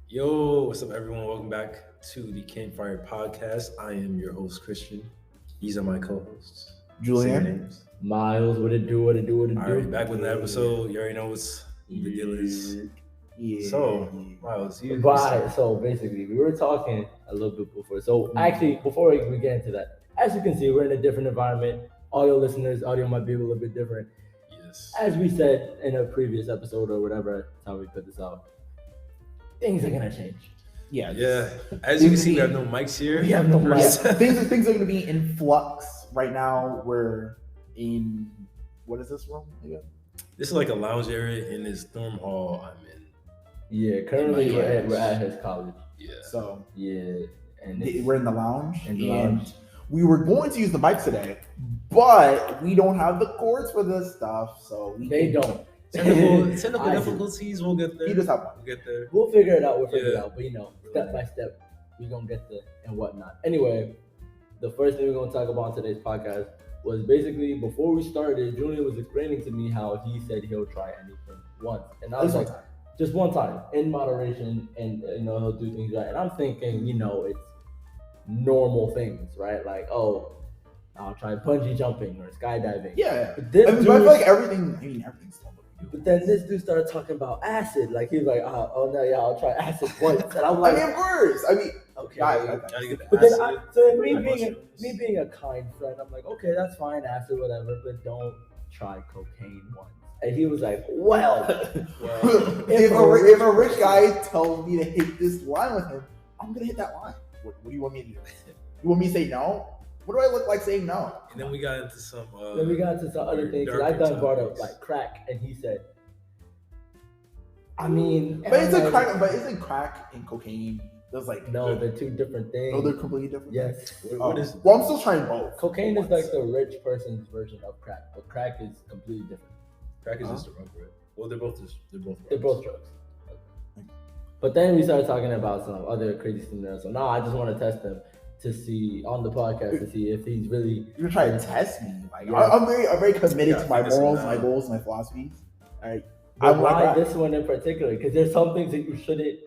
Yo, what's up, everyone? Welcome back to the Campfire podcast. I am your host, Christian. These are my co-hosts. Say your Julian. names. Myles, what it do, what it do, what it All do. right, back with the episode. You already know what's the deal is. Yeah. So, Myles, you. But so basically, we were talking a little bit before. So actually, before we get into that, as you can see, we're in a different environment. Audio listeners, audio might be a little bit different. Yes. As we said in a previous episode or whatever time we put this out, things are gonna change. Yeah. Yeah. As you can see, we have no mics here. We have no Yeah. mics. Things are going to be in flux right now. We're in, what is this room again? This is like a lounge area in this dorm hall I'm in. Yeah, currently Yeah. we're at his college. Yeah. So Yeah, and it's- we're in the lounge. In the and lounge. we were going to use the mics today, but we don't have the cords for this stuff. So they don't. Technical I do. difficulties, we'll get there. You just have one. We'll get there. We'll figure it out. We'll figure it Yeah. out. But step by step, we're gonna get there and whatnot. Anyway, the first thing we're gonna talk about on today's podcast was basically before we started, Julian was explaining to me how he said he'll try anything once, and I was Just one like, time. just one time in moderation, and he'll do things right. And I'm thinking, it's normal things, right? Like, oh, I'll try bungee jumping or skydiving. Yeah. But this I mean, dude- but I feel like everything's normal. But then this dude started talking about acid. Like he's like, oh no, yeah, I'll try acid once. And I'm like, I mean, of course. I mean, okay. guys, Gotta get the But then, acid. so then me and being mushrooms. a kind friend, I'm like, okay, that's fine, acid, whatever, but don't try cocaine once. And he was like, well, if a rich guy tells me to hit this line with him, I'm gonna hit that line. What do you want me to do? You want me to say no? What do I look like saying no? And then we got into some. then we got into some other things. Cause I darker done brought up topics. like crack, and he said, I mean, But it's I'm like like, crack. But isn't crack and cocaine? There's like no, they're two different things. they're completely different. Yes. What is? Well, I'm still trying both. Cocaine is like the rich person's version of crack, but crack is completely different. Crack is just a drug, right? Well, they're both drugs. They're both drugs. But then we started talking about some other crazy scenarios. So now I just want to test him to see on the podcast to see if he's really. You're trying to test me. Like Yeah. I'm very committed Yeah, to my this is morals, not- my goals, my philosophies. All right. But I'm why like that. this one in particular? Because there's some things that you shouldn't.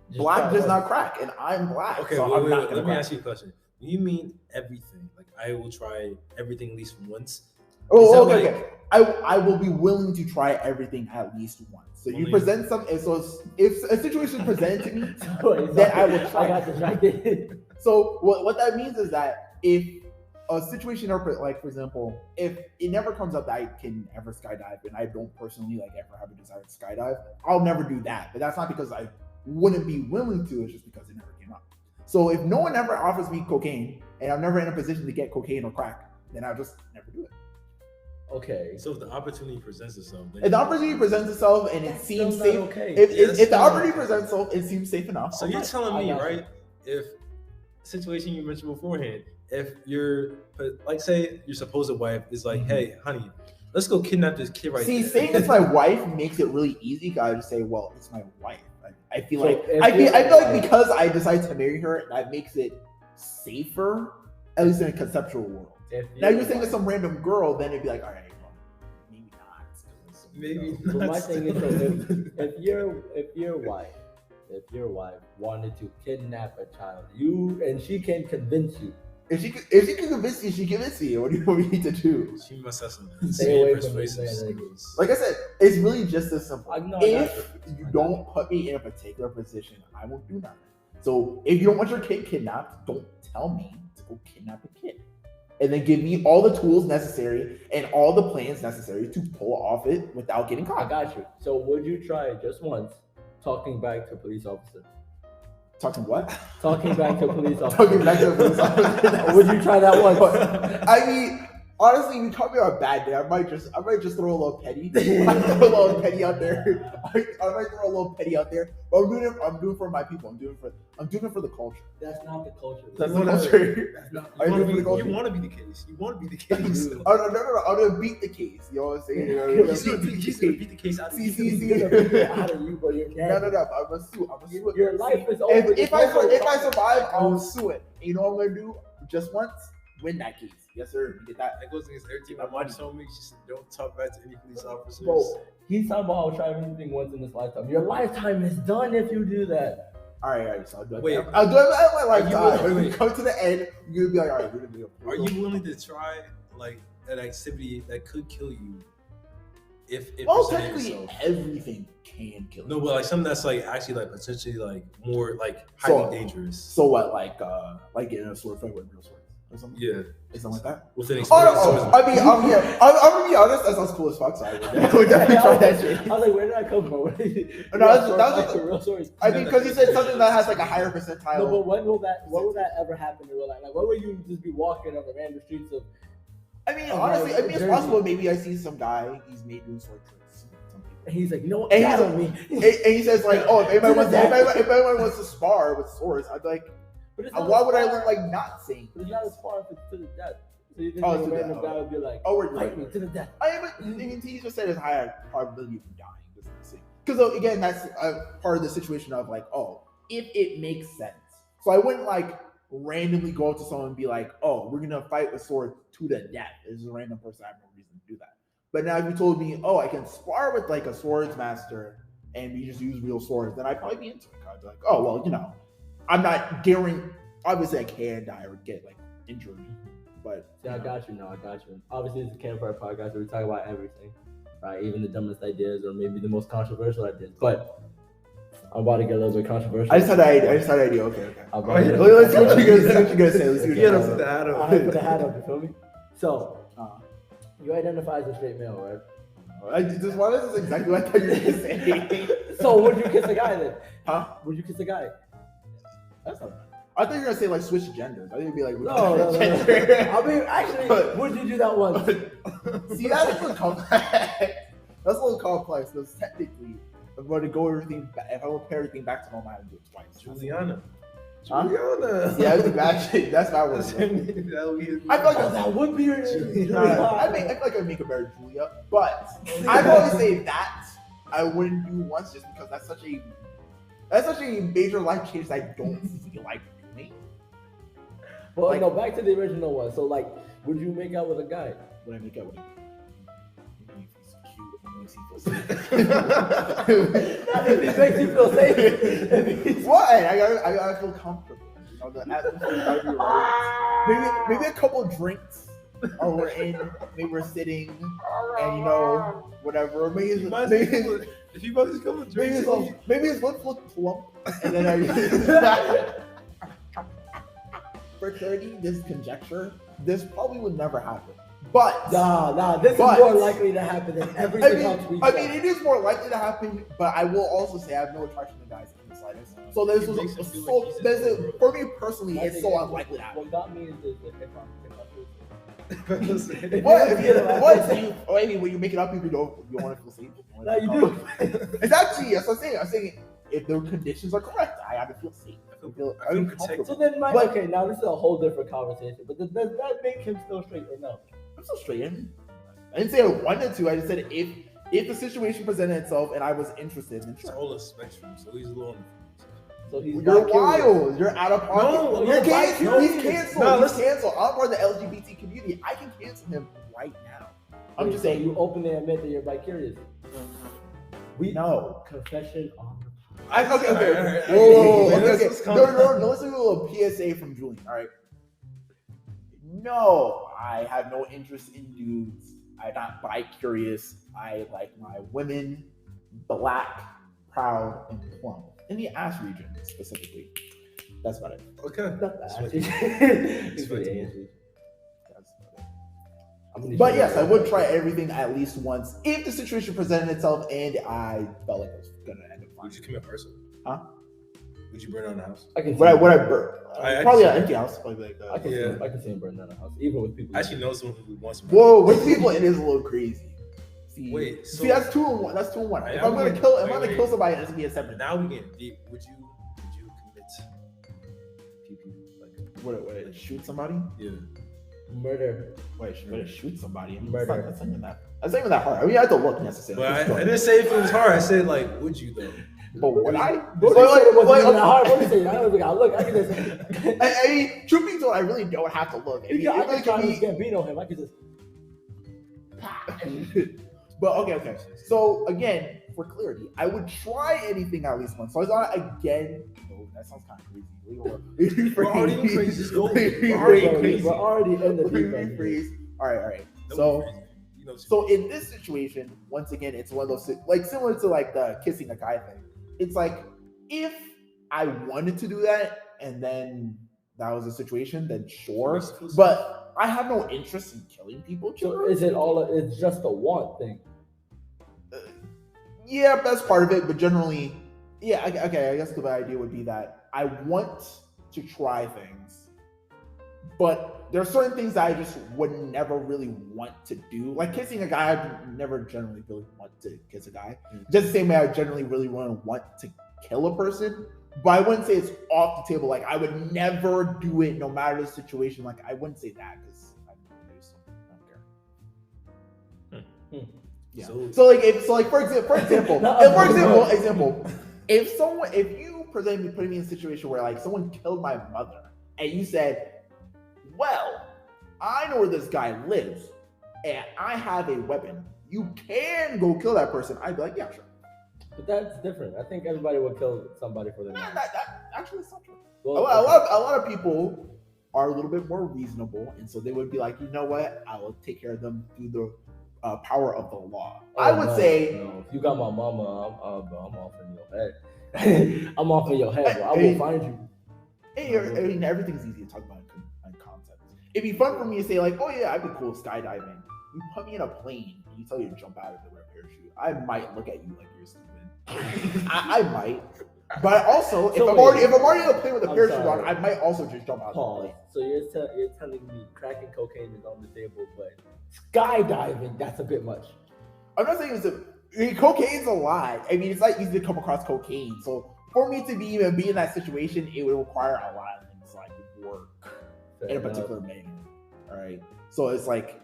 just Black try does once. not crack, and I'm black. Okay, so wait, I'm wait, not wait. gonna Let me crack. ask you a question. Do you mean everything? Like I will try everything at least once. Oh, Is that okay, like- okay. I will be willing to try everything at least once. So you Only- present some. So if a situation is presented to me, Sorry, then I will I try. got distracted. So what that means is that if a situation, or like for example, if it never comes up that I can ever skydive, and I don't personally like ever have a desire to skydive, I'll never do that. But that's not because I wouldn't be willing to. It's just because it never came up. So if no one ever offers me cocaine, and I'm never in a position to get cocaine or crack, then I'll just never do it. Okay. So if the opportunity presents itself, then If the opportunity presents itself and it That's seems still not safe, okay. if Yes, the no. opportunity presents itself, it seems safe enough. So you're telling I me, got you. right? If situation you mentioned beforehand, if like say your supposed wife is like, hey, honey, let's go kidnap this kid right See, there. saying it's my wife makes it really easy. Guys just say, "Well, it's my wife." I feel So like if I feel you're- like because I decided to marry her, that makes it safer, at least in a conceptual world. If Now you're saying it's some random girl, then it'd be like, all right, well, maybe not. Maybe But my not. thing is, that if your wife wanted to kidnap a child, and she can convince you. If she can convince you, she convince you. What do you want me to do? She must have some Stay insane away from this persuasive man. skills. Like I said, it's really just this simple. I know. If you don't put me in a particular position, I won't do nothing. So if you don't want your kid kidnapped, don't tell me to go kidnap a kid. And then give me all the tools necessary and all the plans necessary to pull off it without getting I caught. got you. So would you try just once talking back to a police officer? Talking what? Talking back to a police officer. Talking back to a police officer. Would you try that once? I mean, honestly, you caught me on a bad day. I might just throw a little petty. I might throw a little petty out there. I might throw a little petty out there. But I'm doing it for my people. I'm doing it for the culture. That's not the culture. That's You the wanna- culture. That's not. Are you You doing it for the culture? want to be the case. You want to be the case. Dude. Oh no! I'm gonna beat the case. You know what I'm saying? He's gonna beat the case out of See, you. see, He's see. gonna beat it out of you, but you're No, dead. no, no! I'm gonna sue. Your life is over. If I survive, I'll sue it. And you know what I'm gonna do? Just once, win that case. Yes, sir. You get that. That goes against everything my mom told me. She said, "Don't talk back to any police officers." Bro, he's talking about how try anything once in this lifetime. Your lifetime is done if you do that. All right. So I'll do it. Wait. I'll do it at my lifetime. Wait, When we wait. come to the end, you're gonna be like, all right, we're gonna do it. Are you willing to try like an activity that could kill you? If it Well, presented technically, itself? everything can kill you. No, but like something that's like actually like potentially like more like So- highly dangerous. So what? Like in a sword fight with real swords or something? Yeah, Or something like that. with an Oh, experience. no, I mean, I'm gonna be honest. That sounds cool as fuck. So I would definitely try that shit. I was like, where did I come from? No, that was real stories. I mean, because you said something that has like a higher percentile. No, but when will that ever happen in real life? Like, when will you just be walking on the random streets of? I mean, Oh, honestly, no, I mean, it's Jersey. possible. Maybe I see some guy. He's made doing sword tricks. Some people. And he's like, you know what? And That he's on me. And he says like, oh, if anyone wants to spar with swords, I'd be like, But it's not why as would I far- look like not saying? But it's not as far if it's to the death. So you think Oh, a to the random death, guy would be like, Oh, we're fight right. me to the death. I mean, he just said it's higher probability of you dying. Because again, that's part of the situation of like, oh, if it makes sense. So I wouldn't like randomly go up to someone and be like, oh, we're gonna fight with swords to the death. This is a random person. I have no reason to do that. But now if you told me, oh, I can spar with like a swords master and we just use real swords, then I'd probably be into it. I'd be like, oh, well, you know, I'm not guaranteed. Obviously, I can die or get like injured, but See, I got you now. I got you. Obviously, it's a Campfire podcast where we talk about everything, right? Even the dumbest ideas or maybe the most controversial ideas. But I'm about to get a little bit controversial. I just had an idea. Okay. I'm about to- Let's see what you're gonna say. Let's see what Yeah, you're that's gonna the say. Adam. I put the hat up, you feel me? So, Uh, you identify as a straight male, right? Why is this exactly what I thought you were gonna say? So, would you kiss a guy then? Huh? Would you kiss a guy? That's not bad. I thought you were gonna say like switch genders. I think it'd be like No. I mean, actually, would you do that once? See, that's a little complex. That's a little complex because technically, if I'm going to go everything, if I want to pay everything back to normal, I have to do it twice. Juliana. Huh? Juliana. Yeah, that's my word. That's I feel like Oh, that would be your name. I feel like I'd make a better Julia, but I'd always say that I wouldn't do once just because that's such a major life change that I don't feel like doing. Well, Like- no, back to the original one. So, like, would you make out with a guy? When I make out with him. It makes you feel safe. What? I gotta feel comfortable. You know, the atmosphere gotta be right. Maybe a couple drinks, or we're we're sitting, and you know, whatever. Maybe If you about to come with drinks, maybe his lips look plump, and then I. For 30, this conjecture, this probably would never happen. But Nah, this is But- more likely to happen than everything else we I said. mean, it is more likely to happen, but I will also say I have no attraction to guys in the slightest. So this It was makes you feel like he's there's in the world. for me personally, I it's think so it's- unlikely to happen. What got me is this: if What? If you- What? So you? Oh, I mean, when you make it up, you don't want to feel safe. No, you do. Exactly. That's what I'm saying. I'm saying if the conditions are correct, I have to feel safe. I feel protected. So then, But- okay, now this is a whole different conversation. But does that make him still straight or no? I'm so straight. I didn't say I wanted to. I just said if the situation presented itself and I was interested, then It's sure. all a spectrum, so he's alone. So he's You're not curious. wild. You're out of pocket. No, you're you're canceled. right. He's canceled. No, He's listen. canceled. I'm part of the LGBT community. I can cancel him right now. I'm just saying. you openly admit that you're bi-curious. No. Confession on the Okay. Alright. Whoa. Wait, Okay. let's calm No. down. Let's do a little PSA from Julian. All right. No, I have no interest in dudes. I'm not bi-curious. I like my women black, proud, and plump in the ass region specifically. That's about it. Okay. That's Sweet. It's Sweet. That's about it. But yes, I would try everything at least once if the situation presented itself and I felt like it was gonna end up fine. Would you commit arson? Huh? Would you burn down the house? I can Would I burn? I Probably see. an empty house. Probably like I can Yeah. see, I can see him burn down a house, even with people. I actually know someone who wants to. Whoa, with people it is a little crazy. See, Wait, see so- that's 2 in 1. That's 2 in 1. Alright, If I'm I'm gonna getting- kill, if I'm wait, gonna wait. kill somebody, it's gonna be a separate. Now we get deep. Would you commit like What? Shoot somebody? yeah? Murder. Wait, shoot somebody? I mean, Murder. That's not even that. That's not even that hard. I mean, I have to look necessarily. But I didn't say if it was hard. I said like, would you though? But would I? But it wasn't even that hard. What do you say? I don't think I look. I can just. I mean, truth be told, I really don't have to look. I mean, I it really can try could to be. Gambino him. I can just. But okay. So again, for clarity, I would try anything at least once. So it's not again. No, that sounds kind of crazy. We're already in crazy. Just go. We're already in the deep end. All right. Don't So. be crazy. You know, So in this situation, once again, it's one of those like similar to like the kissing a guy thing. It's like if I wanted to do that and then that was a situation, then sure. But I have no interest in killing people. So is it all? It's just a want thing. Yeah, that's part of it. But generally, yeah. Okay, I guess the idea would be that I want to try things, but there are certain things that I just would never really want to do. Like kissing a guy, I never generally really want to kiss a guy. Just the same way I generally really want to kill a person. But I wouldn't say it's off the table. Like I would never do it no matter the situation. Like I wouldn't say that because I don't care. Yeah. So like for example, if you put me in a situation where like someone killed my mother and you said, well, I know where this guy lives and I have a weapon. You can go kill that person. I'd be like, yeah, sure. But that's different. I think everybody would kill somebody for their money. That actually is not true. Well, a lot of people are a little bit more reasonable, and so they would be like, you know what? I will take care of them through the power of the law. I would say, no. If you got my mama, I'm off in your head. I'm off in your head, bro. I will find you. Hey, I mean, everything's easy to talk about in concepts. It'd be fun for me to say like, oh yeah, I'd be cool skydiving. You put me in a plane and you tell you to jump out of it with a parachute. I might look at you like you're stupid. I might, but also if I'm already in a plane with a parachute on, I might also just jump out. Pause. So you're telling me cracking cocaine is on the table, but skydiving, that's a bit much. I'm not saying cocaine's a lot. I mean, it's not easy to come across cocaine. So for me to be in that situation, it would require a lot of things like work in a particular manner. All right. So it's like,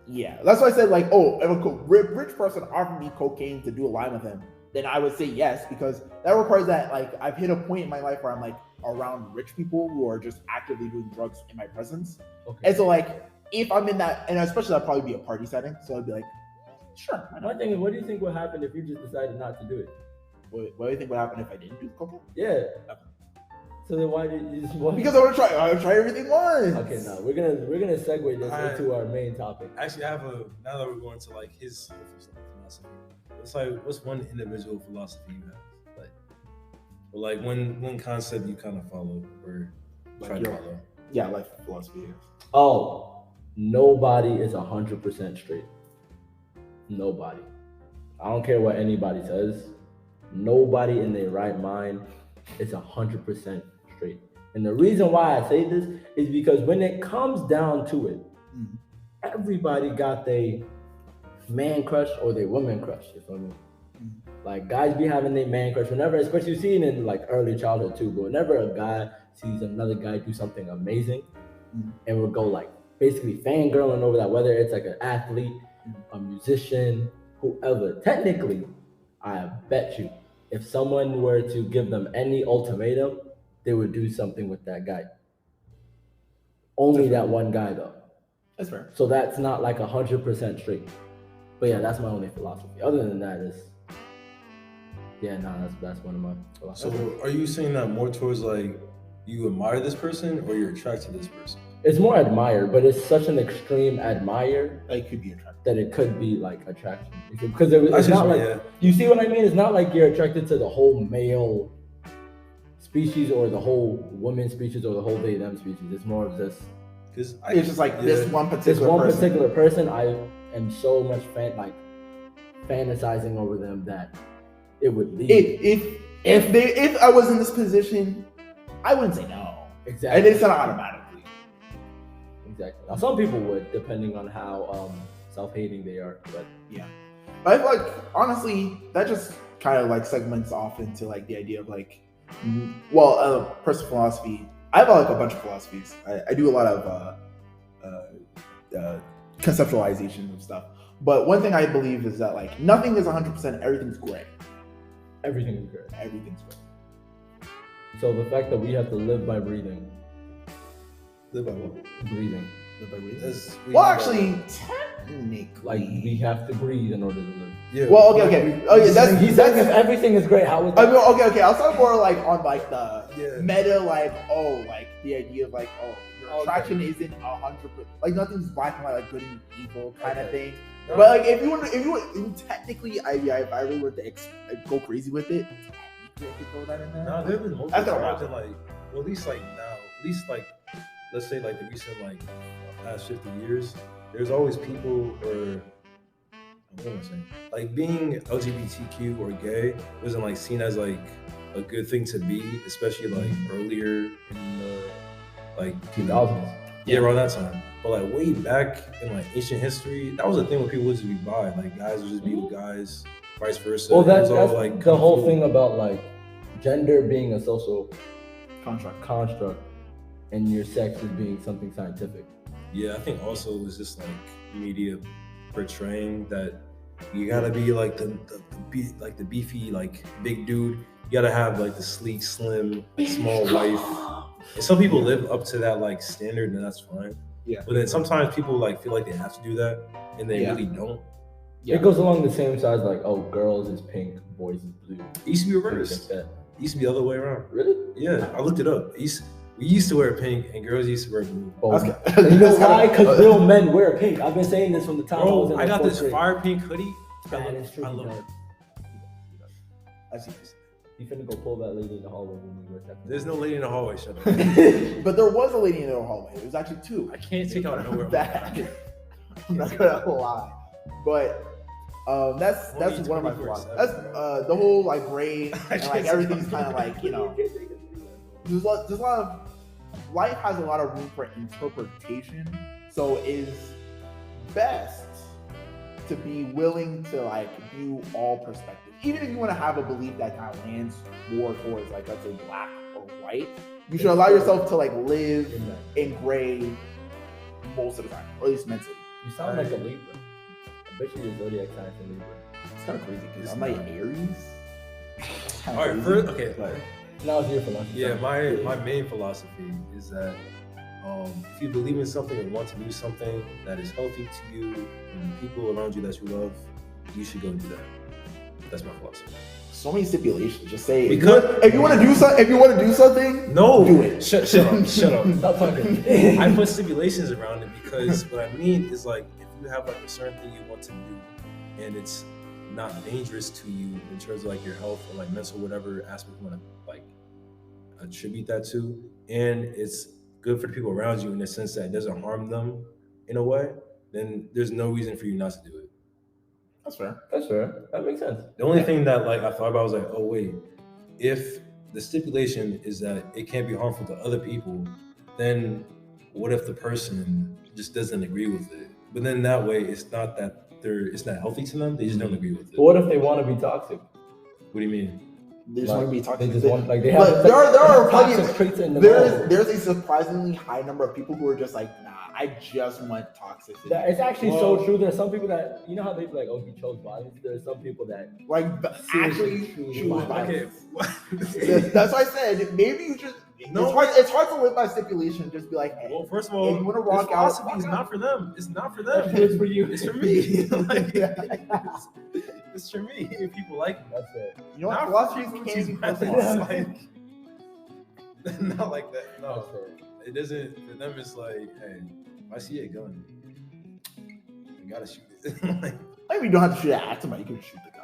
yeah, that's why I said like, oh, if a rich person offered me cocaine to do a line with him, then I would say yes, because that requires that like I've hit a point in my life where I'm like around rich people who are just actively doing drugs in my presence. Okay. And so like if I'm in that, and especially that'd probably be a party setting, so I'd be like, sure. My thing is, what do you think would happen if you just decided not to do it? What do you think would happen if I didn't do the cocaine? Yeah. So then why did you just want? Because I want to try everything once. Okay, now we're gonna segue this into our main topic. Actually, I have now that we're going to like his philosophy. It's like, what's one individual philosophy you have? Like one concept you kind of follow or try to follow? Yeah, life philosophy. Oh, nobody is 100% straight. Nobody. I don't care what anybody says. Nobody in their right mind is 100% straight. And the reason why I say this is because when it comes down to it, everybody got their man crush or their woman crush, you feel me? Like guys be having their man crush whenever, especially seeing in like early childhood too, but whenever a guy sees another guy do something amazing and will go like basically fangirling over that, whether it's like an athlete, a musician, whoever. Technically, I bet you if someone were to give them any ultimatum, they would do something with that guy. Only that one guy though. That's fair. So that's not like 100% straight. But yeah, that's my only philosophy. Other than that, that's one of my philosophies. So are you saying that more towards like you admire this person or you're attracted to this person? It's more admire, but it's such an extreme admire that it could be attracted. That it could be like attraction. Because it's not like, you see what I mean? It's not like you're attracted to the whole male species or the whole woman species or the whole they them species. It's more of this. It's just like this one particular person. I am so much fantasizing over them that it would lead. If I was in this position, I wouldn't say no. Exactly. And it's not automatically. Exactly. Now some people would, depending on how self-hating they are. But yeah. But I feel like honestly, that just kind of like segments off into like the idea of like, personal philosophy. I have like a bunch of philosophies. I do a lot of conceptualization of stuff. But one thing I believe is that like nothing is 100%. Everything's gray. Everything is gray. Everything's gray. So the fact that we have to live by breathing. Live by what? Breathing. Well, actually, technically, like we have to breathe in order to live. Yeah. Well, okay. Oh, yeah, that's He's saying if everything is great, how would I that? mean, okay. I was talking more like on like the Yeah. meta, like like the idea of like your Okay. attraction isn't 100%, like nothing's black and white, like good and evil kind of thing. No. But like if you technically, if I really were to go crazy with it, technically I could throw that in there. No, there's been That's multiple not times in like, well, at least like now, at least like, let's say like the recent like past 50 years, there's always people or what am I saying? Like being LGBTQ or gay wasn't like seen as like a good thing to be, especially like earlier in the like 2000s. Yeah, around that time. But like way back in like ancient history, that was a thing when people would just be bi. Like guys would just be with guys, vice versa. Well, It that's was all, like, the kinda whole cool. thing about like gender being a social Construct. and your sex as being something scientific. Yeah, I think also it was just like media portraying that you gotta be like the beefy like big dude. You gotta have like the sleek, slim, small wife. And some people live up to that like standard, and that's fine. Yeah. But then sometimes people like feel like they have to do that, and they Yeah. really don't. Yeah. It goes along the same sides, like, oh, girls is pink, boys is blue. It used to be Things reversed. like that. It used to be the other way around. Really? Yeah, I looked it up. We used to wear pink, and girls used to wear blue. Oh, That's you know that's why? kinda- Because real men wear pink. I've been saying this from the time I was Bro, in I the got fourth this grade. fire pink hoodie. That is true. I love he it. does. I see this. You finna go pull that lady in the hallway when we work that. There's no lady in the hallway. Shut up. But there was a lady in the hallway. It was actually two. I can't take out nowhere. Bad. I'm not gonna lie, but that's Only one of my 24/7, philosophies. That's the whole like grade I and can't like say everything's that. kind of like there's a lot of life has a lot of room for interpretation, so it's best to be willing to like view all perspectives, even if you want to have a belief that kind of lands more towards like let's say black or white. You should allow yourself to like live in gray most of the time, or at least mentally. You sound like a Libra. I bet you your zodiac sign is a Libra. It's kind of crazy because It's I'm like not. Aries. All right, first, okay. But Now it's your philosophy. Yeah, my main philosophy is that if you believe in something and want to do something that is healthy to you and people around you that you love, you should go do that. That's my philosophy. so many stipulations. Just say Because- if you want to do something, No, do it. Shut up. Shut up. Stop talking. I put stipulations around it because what I mean is like if you have like a certain thing you want to do and it's not dangerous to you in terms of like your health or like mental whatever aspect you want to like attribute that to, and it's good for the people around you in the sense that it doesn't harm them in a way, then there's no reason for you not to do it. That's fair. That's fair. That makes sense. The only thing that like I thought about was like, oh wait, if the stipulation is that it can't be harmful to other people, then what if the person just doesn't agree with it? But then that way, it's not that it's not healthy to them. They just don't agree with it. But what if they want to be toxic? What do you mean? They just want to be talking. They just want, like, they have. But there are plenty toxic of traits in them. there's a surprisingly high number of people who are just like, nah, I just want toxicity. That, it's actually Well- so true. There's some people that, you know how they be like, oh, he chose violence. There's some people that like actually Seriously, choose okay. violence. That's why I said maybe you just. No. It's hard to live by stipulation. Just be like, hey, Well, first of if all, you want to this rock out, philosophy is not for them. It's not for that them. is for you. It's for me. Like, it's for me. If people like it. That's it. you know what? Not Philosophies for can't be people personal. who's like, not like that. No, That's it. it doesn't. For them, it's like, hey, if I see a gun, I gotta shoot it. Like, Maybe you don't have to shoot at somebody. You can shoot the gun.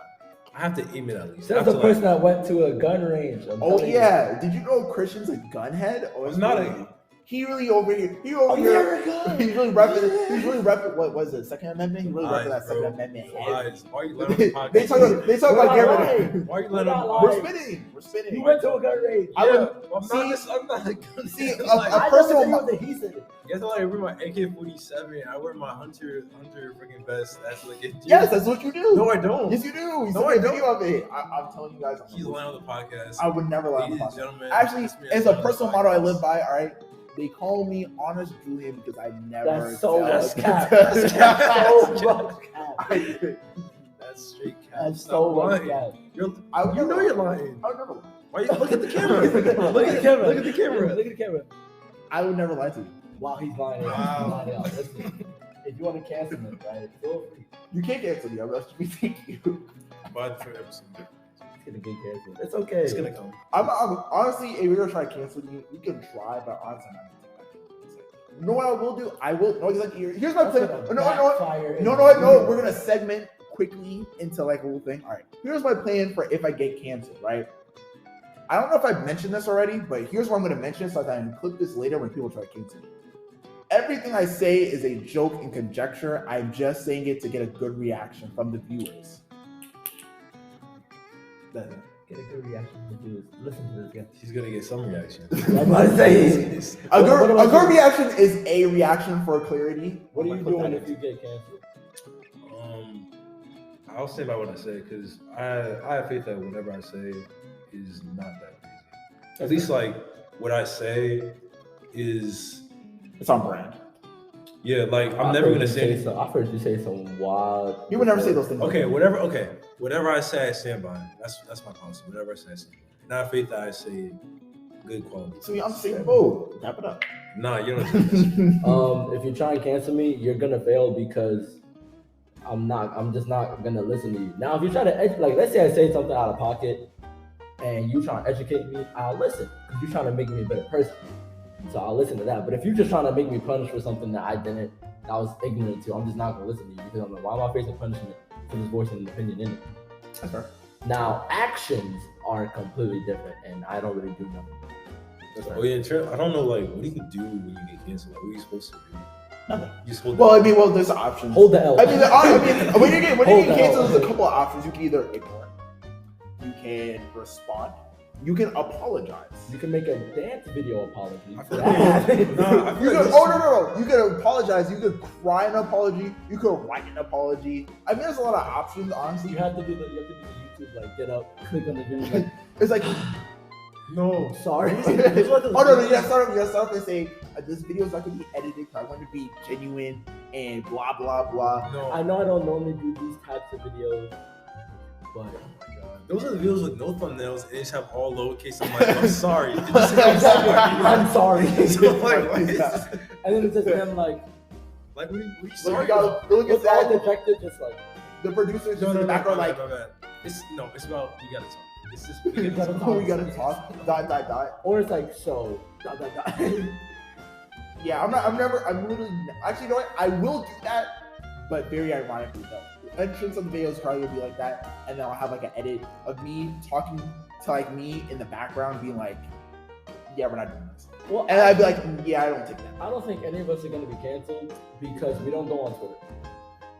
I have to aim it at least. I There's have a to, person that went to a gun range. I'm Oh telling you. yeah, did you know Christian's a gunhead? Oh, It's not a- He really over here. He over Oh, here. America! He's really repping. He's really repping. What was it? Second Amendment. He really Lies, repping that Second bro. Amendment. Lies. Why are you letting on the They podcast? talk. They talk We're about not getting rid lying. of. Why are you We're letting not on? lying. We're spinning. We're spinning. You went to a gun range. I would- I'm not a gun. See, Like, a I personal. know that he said it. guess I wear my AK-47. I wear my hunter freaking vest. That's like it. Yes, that's what you do. No, I don't. Yes, you do. You No, saw I a don't. video of it. I'm telling you guys. He's lying on the podcast. I would never lie on the Ladies and podcast. gentlemen, Actually, this man it's is a on the personal motto I podcast. live by. All right, they call me Honest Julian because I never. That's so tell- much cap. That's That's so much cap. That's straight cap. That's Stop so much lying. cap. I would You know never you're lie. lying. I would never lie. Why you look at the camera? Look at the camera. Look at the camera. Look at the camera. I would never lie to you. Wow, he's lying. Wow. He's lying out. Listen, if you want to cancel him, right, feel free. You can't cancel me. I'm not thank you. But for episode, It's gonna get canceled. It's okay. it's gonna come. I'm honestly, if we're gonna try to cancel you, we can try, but honestly, I'm not gonna take that. You know what I will do? I will. No, like, here's my plan. No. We're gonna segment quickly into like a whole thing. All right. Here's my plan for if I get canceled. Right. I don't know if I've mentioned this already, but here's what I'm gonna mention so that I can clip this later when people try to cancel me. Everything I say is a joke and conjecture. I'm just saying it to get a good reaction from the viewers. Get a good reaction from the viewers. Listen to this guy. He's gonna get some reaction. I'm about to say a good reaction is a reaction for clarity. What are you doing if you get canceled? I'll say about what I say because I have faith that whatever I say is not that crazy. At least like what I say is it's on brand. Yeah, like I'm never gonna say anything. I've heard you say some wild. You would never say those things. Okay, whatever I say, I stand by. That's my policy. Whatever I say, I stand by. And I have faith that I say good quality. So I'm saying, bold. Wrap it up. Nah, you don't. If you try and cancel me, you're gonna fail because I'm just not gonna listen to you. Now, if you try to like, let's say I say something out of pocket, and you try to educate me, I'll listen because you're trying to make me a better person. So I'll listen to that. But if you're just trying to make me punish for something that I was ignorant to, I'm just not gonna listen to you because I'm like, why am I facing punishment for just voicing an opinion in it? That's fair. Now, actions are completely different, and I don't really do nothing. Oh yeah, I don't know. Like, what do you do when you get canceled? Like, what are you supposed to do? Nothing. You just hold. There's options. Hold the L. When you get canceled, there's a couple of options. You can either ignore it, you can respond, you can apologize. You can make a dance video apology. You can apologize. You could cry an apology. You could write an apology. I mean, there's a lot of options. Honestly, you have to do the YouTube, like get up, click on the video. Like, it's like. No, sorry. You gotta start off and say this video is not gonna be edited. I want to be genuine and blah blah blah. No. I know I don't normally do these types of videos, but oh my god, those are the videos with no thumbnails and they just have all lowercase. I'm like, I'm sorry. I'm sorry. So, like, what is and then it's just them like what are you sorry? Look at that. Dejected, just like the producers in the background, like it's about you gotta talk. It's just we gotta talk. Dot. Or it's like so. Dot. Yeah, I'm literally actually, you know what? I will do that, but very ironically though. The entrance of the videos probably will be like that, and then I'll have like an edit of me talking to like me in the background, being like, "Yeah, we're not doing this." Well, and I'd be like, "Yeah, I don't take that." I don't think any of us are gonna be canceled because we don't go on Twitter.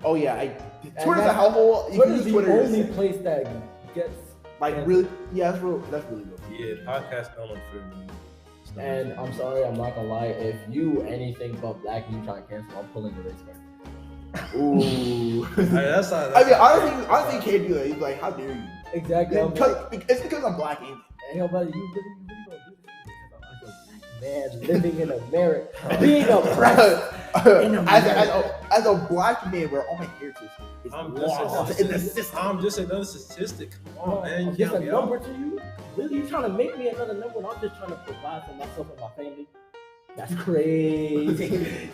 Oh yeah, Twitter's a hellhole. Twitter's the only place that gets. Like really, yeah, that's really good. Yeah, podcast on Twitter. And I'm sorry, I'm not gonna lie. If you anything but black and you try to cancel, I'm pulling the race card. Ooh, that's not. I mean, honestly, you can't do that. He's like, how dare you? Exactly. It's because I'm black. Hey, buddy, you really gonna do this? Man, living in America, being oppressed in America. As a black man, where all my heritage is lost in the system. I'm just another statistic. Come on, man. I'm just a number to you. Really, you trying to make me another number? And I'm just trying to provide for myself and my family. That's crazy.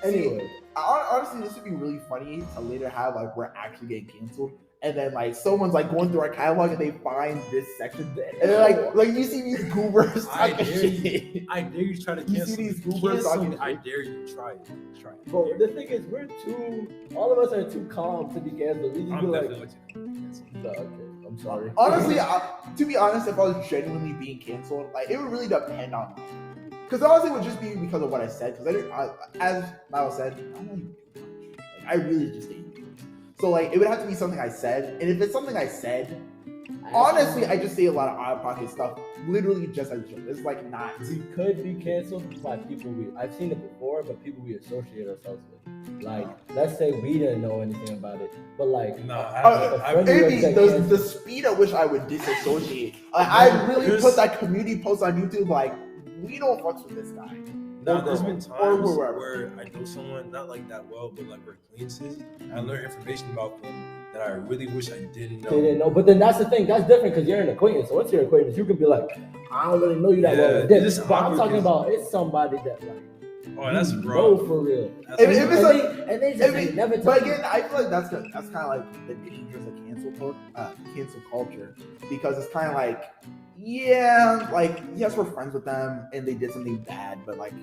Anyway, honestly, this would be really funny to later have like we're actually getting canceled. And then like someone's like going through our catalog and they find this section and they're like you see these goobers. I dare you try to cancel. You see these goobers talking. I dare you try it. Bro, the thing is, all of us are too calm to be canceled. We just be like, okay, I'm sorry. Honestly, to be honest, if I was genuinely being canceled, like it would really depend on me. Because honestly, it would just be because of what I said. Because as Myles said, I don't even do much. Like I really just didn't. So like it would have to be something I said, and if it's something I said, honestly, I just say a lot of out-of-pocket stuff, literally just as a joke. It's like not. We could be canceled by people I've seen it before, but people we associate ourselves with. Like, let's say we didn't know anything about it, but like, maybe the speed at which I would disassociate. I really put that community post on YouTube, like we don't fuck with this guy. Now, there's been times where I know someone, not like that well, but like we're acquaintances, and I learn information about them that I really wish I didn't know. They didn't know, but then that's the thing. That's different because you're an acquaintance. So once you're an acquaintance, you can be like, I don't really know you that well. But I'm talking about it's somebody that like Oh, that's You raw. know for real. That's If raw. it's like- And they just ain't never But touch again, I feel like that's kind of like the dangers of cancel culture, because it's kind of like, yeah, like yes, we're friends with them and they did something bad, but like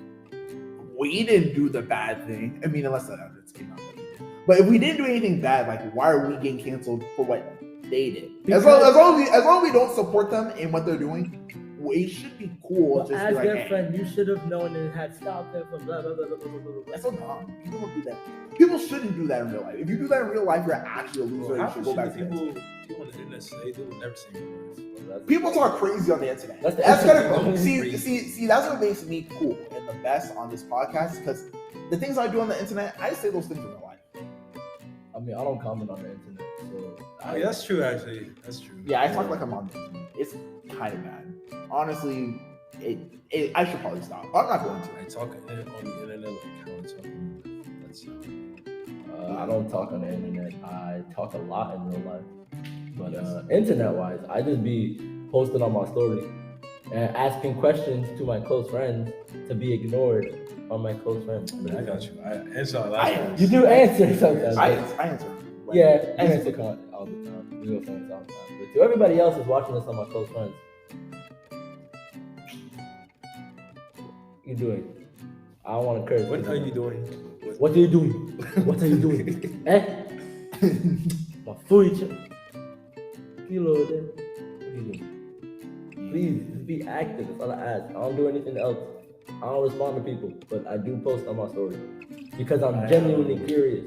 we didn't do the bad thing. I mean, unless that evidence came out that he did. But if we didn't do anything bad, like why are we getting canceled for what they did? As long as we don't support them in what they're doing, it should be cool. Well, Just as be like, their hey, friend, you should have known and had stopped them from blah blah blah blah blah blah. blah. that's so dumb. People don't do that. People shouldn't do that in real life. If you do that in real life, you're actually a loser. Bro, You how should go back to people bed. on the internet say they will never say words? People talk crazy on the internet. That's the That's kind internet. of see. That's what makes me cool and the best on this podcast, because the things I do on the internet, I say those things in real life. I mean, I don't comment on the internet, so Oh, yeah, that's true. Actually, that's true. Yeah, I talk like I'm on the internet. It's kind of bad. Honestly, I should probably stop. I'm not going to. I talk on the internet like how I talk. That's I don't talk on the internet. I talk a lot in real life. But internet-wise, I just be posting on my story and asking questions to my close friends to be ignored on my close friends. I mean, I got you. I answer a lot. You do answer sometimes. I answer. Like, Yeah, I answer all the time. You know what I'm saying? But to everybody else who's watching this on my close friends, you doing? I don't want to curse. What are you doing? What are you doing? What are you doing? Eh? My food. Kilo then. What are you doing? Please, just be active. That's all I ask. I don't do anything else. I don't respond to people, but I do post on my story because I'm genuinely curious.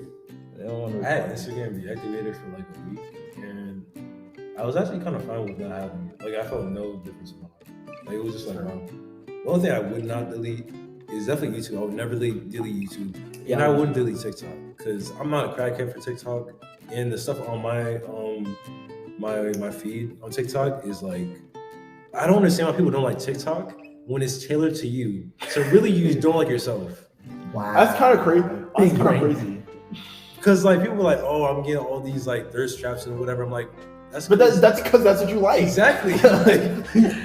I don't want to I had respond. Instagram deactivated for like a week, and I was actually kind of fine with not having it. Like, I felt no difference in my life. Like, it was just like, the only thing I would not delete is definitely YouTube. I would never delete YouTube, and I wouldn't delete TikTok because I'm not a crackhead for TikTok. And the stuff on my my feed on TikTok is like, I don't understand why people don't like TikTok when it's tailored to you. So really, you don't like yourself. Wow, That's kind of crazy. That's kind of crazy. Because like people are like, oh, I'm getting all these like thirst traps and whatever. I'm like, that's That's because that's what you like. exactly. Like,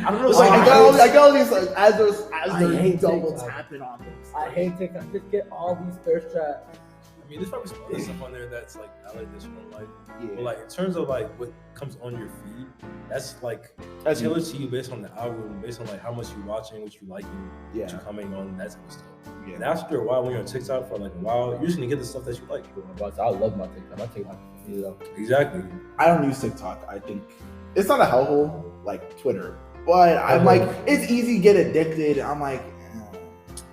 I don't know. Like, I got all these like as I there's hate double TikTok. tapping on this. I hate TikTok. Just get all these thirst traps. I mean, there's probably some other stuff on there that's like I like this one, like, Yeah. but like in terms of like what comes on your feed, that's like That's tailored to you based on the algorithm, based on like how much you're watching, what you liking, what Yeah. you're commenting on, that type of stuff. Yeah. And after a while, when you're on TikTok for like a while, you're just gonna get the stuff that you like. But I love my TikTok. My TikTok, you know. Exactly. I don't use TikTok. I think it's not a hellhole like Twitter, but I'm like, it's easy to get addicted. I'm like,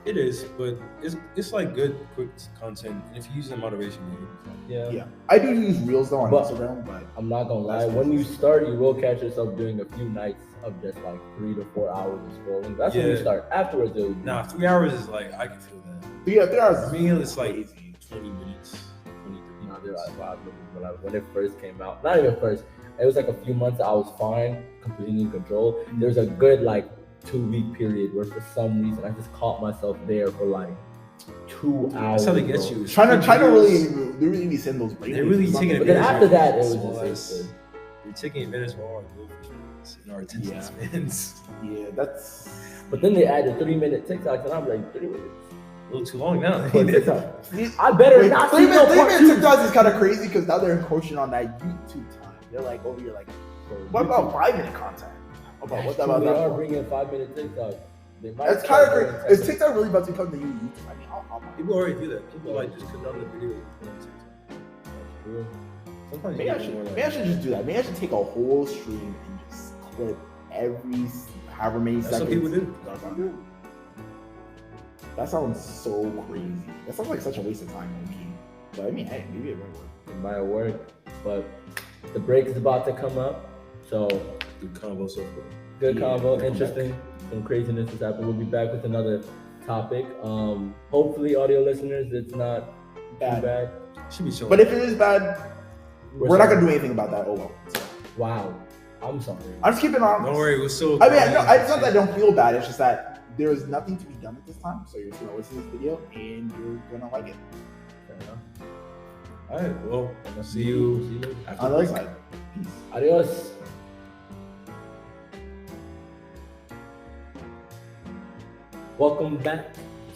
It is, but it's like good, quick content, and if you use it in moderation, yeah. I do use Reels though on But- Instagram, but I'm not gonna lie. That's When you start, you will catch yourself doing a few nights of just like 3 to 4 hours of scrolling. That's when you Yeah. start. Afterwards, it would be. Nah, 3 hours is like I can feel that. yeah, there are. For me, it's like 20 minutes, 20, 30 No, minutes. they're like, wow, when it first came out, not even first. It was like a few months. I was fine, completely in control. There was a good like 2-week period where for some reason I just caught myself there for like 2 hours. That's how they get bro. you. Trying to really be sending those. They're really taking But then advantage after of that, it us. was just Us. like, You're taking advantage of our and our attention Yeah. spans. Yeah, that's. but then they added 3-minute TikToks, and I'm like, 3 minutes. A little too long now. For TikTok. I better not see no part 2. TikToks is kind of crazy because now they're encroaching on that YouTube time. They're like over here, like, what about 5-minute content? About what about They that? are for? bringing 5-minute TikToks. They might That's kind of start crazy. Is TikTok really about to become the new YouTube? I mean, I'll People already do that. People like just cut down the video and put it on TikTok. Sometimes maybe you I get should. more, like- Maybe I should just do that. Maybe I should take a whole stream and just clip every however many That's what seconds. people do. That sounds so crazy. That sounds like such a waste of time, okay? But I mean, hey, maybe it might work. It might work, but the break is about to come up, so Good combo so far. good Yeah, convo, welcome interesting. Some craziness has happened. We'll be back with another topic. Hopefully, audio listeners, it's not too bad. Should be chilling. But if it is bad, we're not gonna do anything about that. Oh well. So, Wow, I'm sorry. I'm just keeping on. Don't worry, we're still. I mean, it's not that I don't feel bad. It's just that there is nothing to be done at this time. So you're just gonna listen to this video and you're gonna like it. Fair enough. All right, well, see you after On the the other break. side. Peace. Adios. Welcome back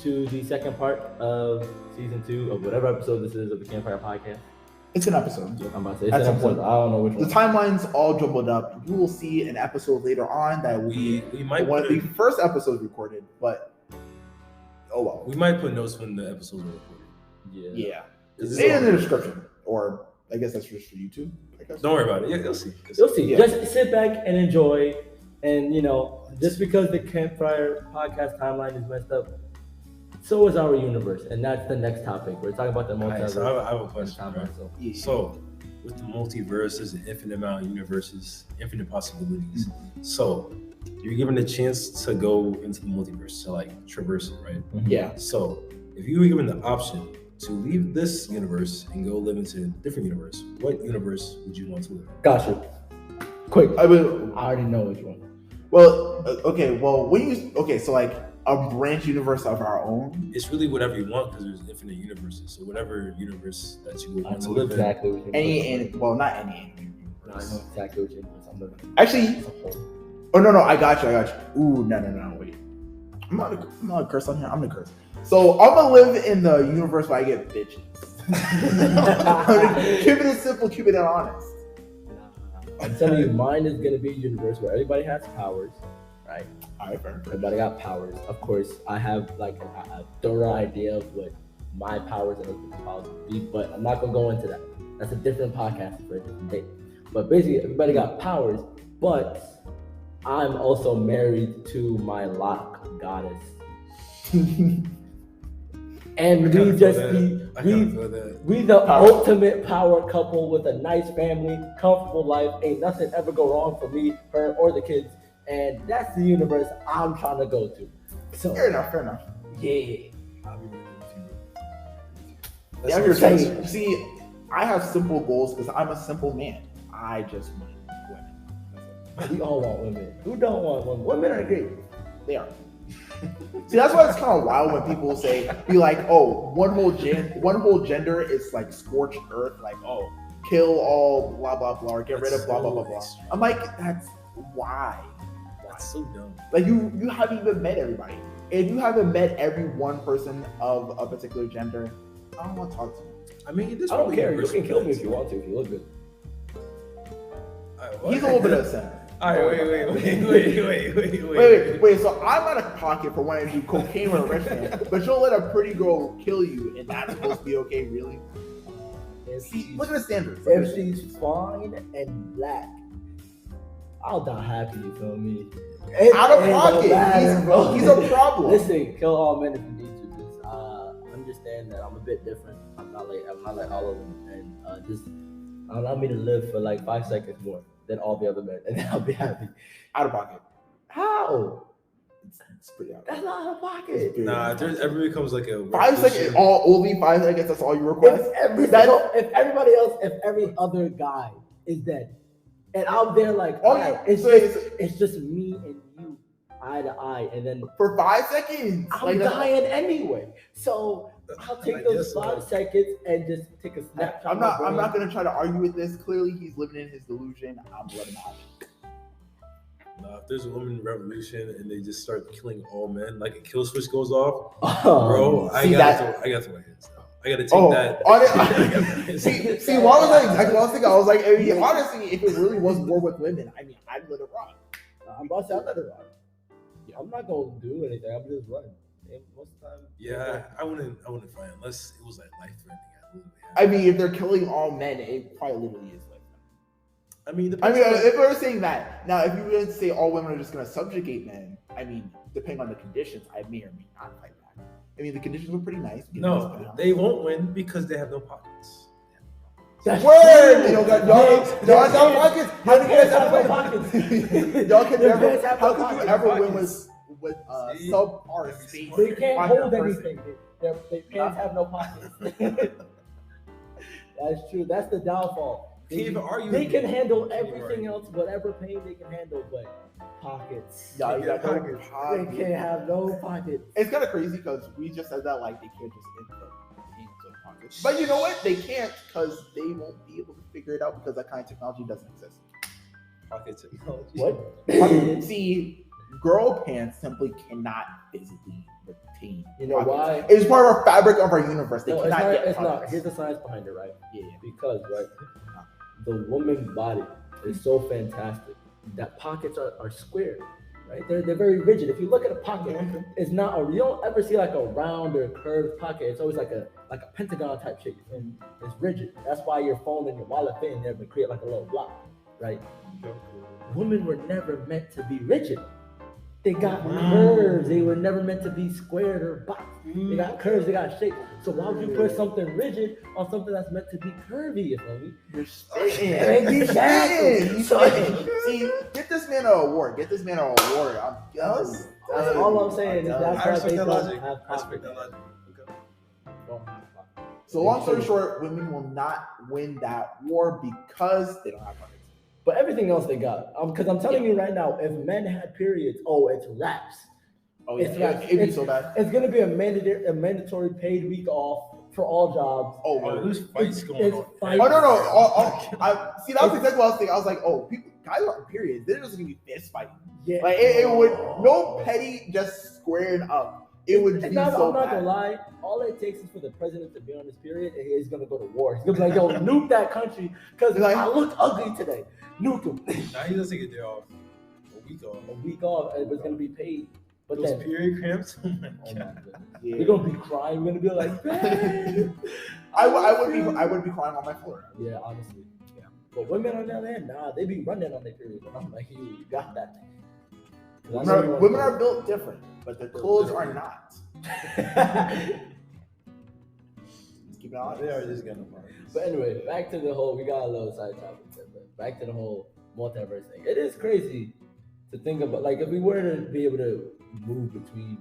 to the second part of season 2 of whatever episode this is of the Campfire podcast. It's an episode. I'm about to say it's an episode. I don't know which one. The timeline's all jumbled up. You will see an episode later on that will be one of the first episodes recorded, but oh well. We might put notes when the episodes are recorded. Yeah. Stay in the description, or I guess that's just for YouTube. I guess. Don't worry about it. Yeah, you'll see. You'll see. Yeah. Just sit back and enjoy. And just because the Campfire podcast timeline is messed up, so is our universe, and that's the next topic. We're talking about the multiverse. Right, so I have a question. Right? So, with the multiverse, there's an infinite amount of universes, infinite possibilities. So, you're given a chance to go into the multiverse, to like traverse it, right? Yeah. So, if you were given the option to leave this universe and go live into a different universe, what universe would you want to live in? Gotcha. Quick. I already know which one. Well, okay. Well, so like a branch universe of our own. It's really whatever you want because there's infinite universes. So whatever universe that you would want to live exactly in. What Not any universe. No, I know exactly what universe I'm living in. Actually, no, I got you. Ooh, no, wait. I'm not gonna curse on here. I'm gonna curse. So I'm gonna live in the universe where I get bitches. Keep it simple, keep it honest. I'm telling you, mine is gonna be a universe where everybody has powers, right? Alright, fair. Everybody got powers. Of course, I have like a thorough idea of what my powers and other people's powers would be, but I'm not gonna go into that. That's a different podcast for a different day. But basically, everybody got powers, but I'm also married to my lock goddess. And we the ultimate power couple with a nice family, comfortable life. Ain't nothing ever go wrong for me, her, or the kids. And that's the universe I'm trying to go to. So fair enough. Yeah. I'm your saying. See, I have simple goals because I'm a simple man. I just want women. We all want women. Who don't want women? Women are great. They are. See, that's why it's kind of wild when people be like, oh, one whole gender is like scorched earth, like, oh, kill all blah blah blah, or get rid of blah blah blah blah. I'm like, that's why. That's so dumb. Like you haven't even met everybody. If you haven't met every one person of a particular gender, I don't want to talk to you. I mean, I don't care. You can kill me if you want to, if you look good. He's a little bit upset. Alright, wait. So I'm out of pocket for wanting to do cocaine with a rich man, but you'll let a pretty girl kill you, and that's supposed to be okay, really? See, look at the standards. If she's fine and black, I'll die happy. You feel me? Out of pocket. He's a problem. Listen, kill all men if you need to. Just understand that I'm a bit different. I'm not like all of them, and just allow me to live for like 5 seconds more than all the other men, and then I'll be happy. Out of pocket. How? It's pretty out. That's not out of pocket. Nah, if there ever becomes like a 5 seconds, only 5 seconds. That's all you request. If everybody else, if every other guy is dead, and I'm there like, it's just me and you, eye to eye, and then for 5 seconds, I'm dying anyway. So I'll take those 5 seconds and just take a snapshot. I'm not gonna try to argue with this. Clearly, he's living in his delusion. I'm letting him out. Nah, if there's a woman revolution and they just start killing all men, like a kill switch goes off, bro, I gotta throw my hands down. I gotta take that. See, why was I exactly what I was thinking? I was like, honestly, if it really was war with women, I mean, I'd let it rock. I'm about to say I'd let it rock. I'm not gonna do anything. I'm just running. Most of the time. Yeah, I wouldn't fight unless it was like life threatening. I mean, if they're killing all men, it probably literally is like that. I mean, if we're saying that now, if you were to say all women are just gonna subjugate men, I mean, depending on the conditions, I may or may not fight back. I mean, the conditions were pretty nice. No, they won't win because they have no pockets. That's word! Y'all have pockets. How do you guys have no pockets? Y'all can never. How could you ever win with subpar space? They can't hold anything. Their pants have no pockets. That's true. That's the downfall. They can handle everything else, whatever pain they can handle, but pockets. Yeah, you got pockets. They can't have no pockets. It's kind of crazy because we just said that like they can't just input into pockets. But you know what? They can't because they won't be able to figure it out because that kind of technology doesn't exist. Pocket technology. What? See, girl pants simply cannot physically retain. You know why? It's part of our fabric of our universe. They No, cannot get it's not. pockets. Here's the science behind it, right? Yeah. Because, right, the woman's body is so fantastic that pockets are square, right? They're very rigid. If you look at a pocket, it's not you don't ever see like a round or curved pocket. It's always like a pentagon type shape, and it's rigid. That's why your phone and your wallet fit in there to create like a little block, right? Women were never meant to be rigid. They got curves. They were never meant to be squared or boxed. They got curves. They got shapes. So why would you put something rigid on something that's meant to be curvy? You feel me? You're spitting. Exactly. See, get this man an award. Get this man an award. That's all I'm saying. That's I why respect they that don't logic. have I respect pockets. that logic. Okay. So long story short, women will not win that war because they don't have pockets. But everything else they got. Because I'm telling you right now, if men had periods, it's raps. Oh yeah, It's raps. it'd be so bad. It's gonna be a mandatory paid week off for all jobs. Oh, Oh, there's fights going It's on. fights. Oh no! I see. That was exactly what I was thinking. I was like, guys are on periods. They're just gonna be fist fighting. Yeah. Like it would no petty just squaring up. It would be I'm so not bad. gonna lie. All it takes is for the president to be on this period, and he's gonna go to war. He's gonna be like, "Yo, nuke that country because I look ugly today. Nuke him." Now he doesn't get there off. A week off. A week off, it was gonna be paid. But Those then, period cramps. Oh my oh my god. goodness. Yeah. We're gonna be crying. We're gonna be like, "Babe." I would be crying on my floor. Yeah, honestly. Yeah. But women on the other hand, they be running on their period. And I'm like, you got that. Women are built different, but their clothes are not. Let's keep it on. They are just gonna fight. But anyway, back to the whole, we got a little side topic there, but back to the whole multiverse thing. It is crazy to think about, like, if we were to be able to move between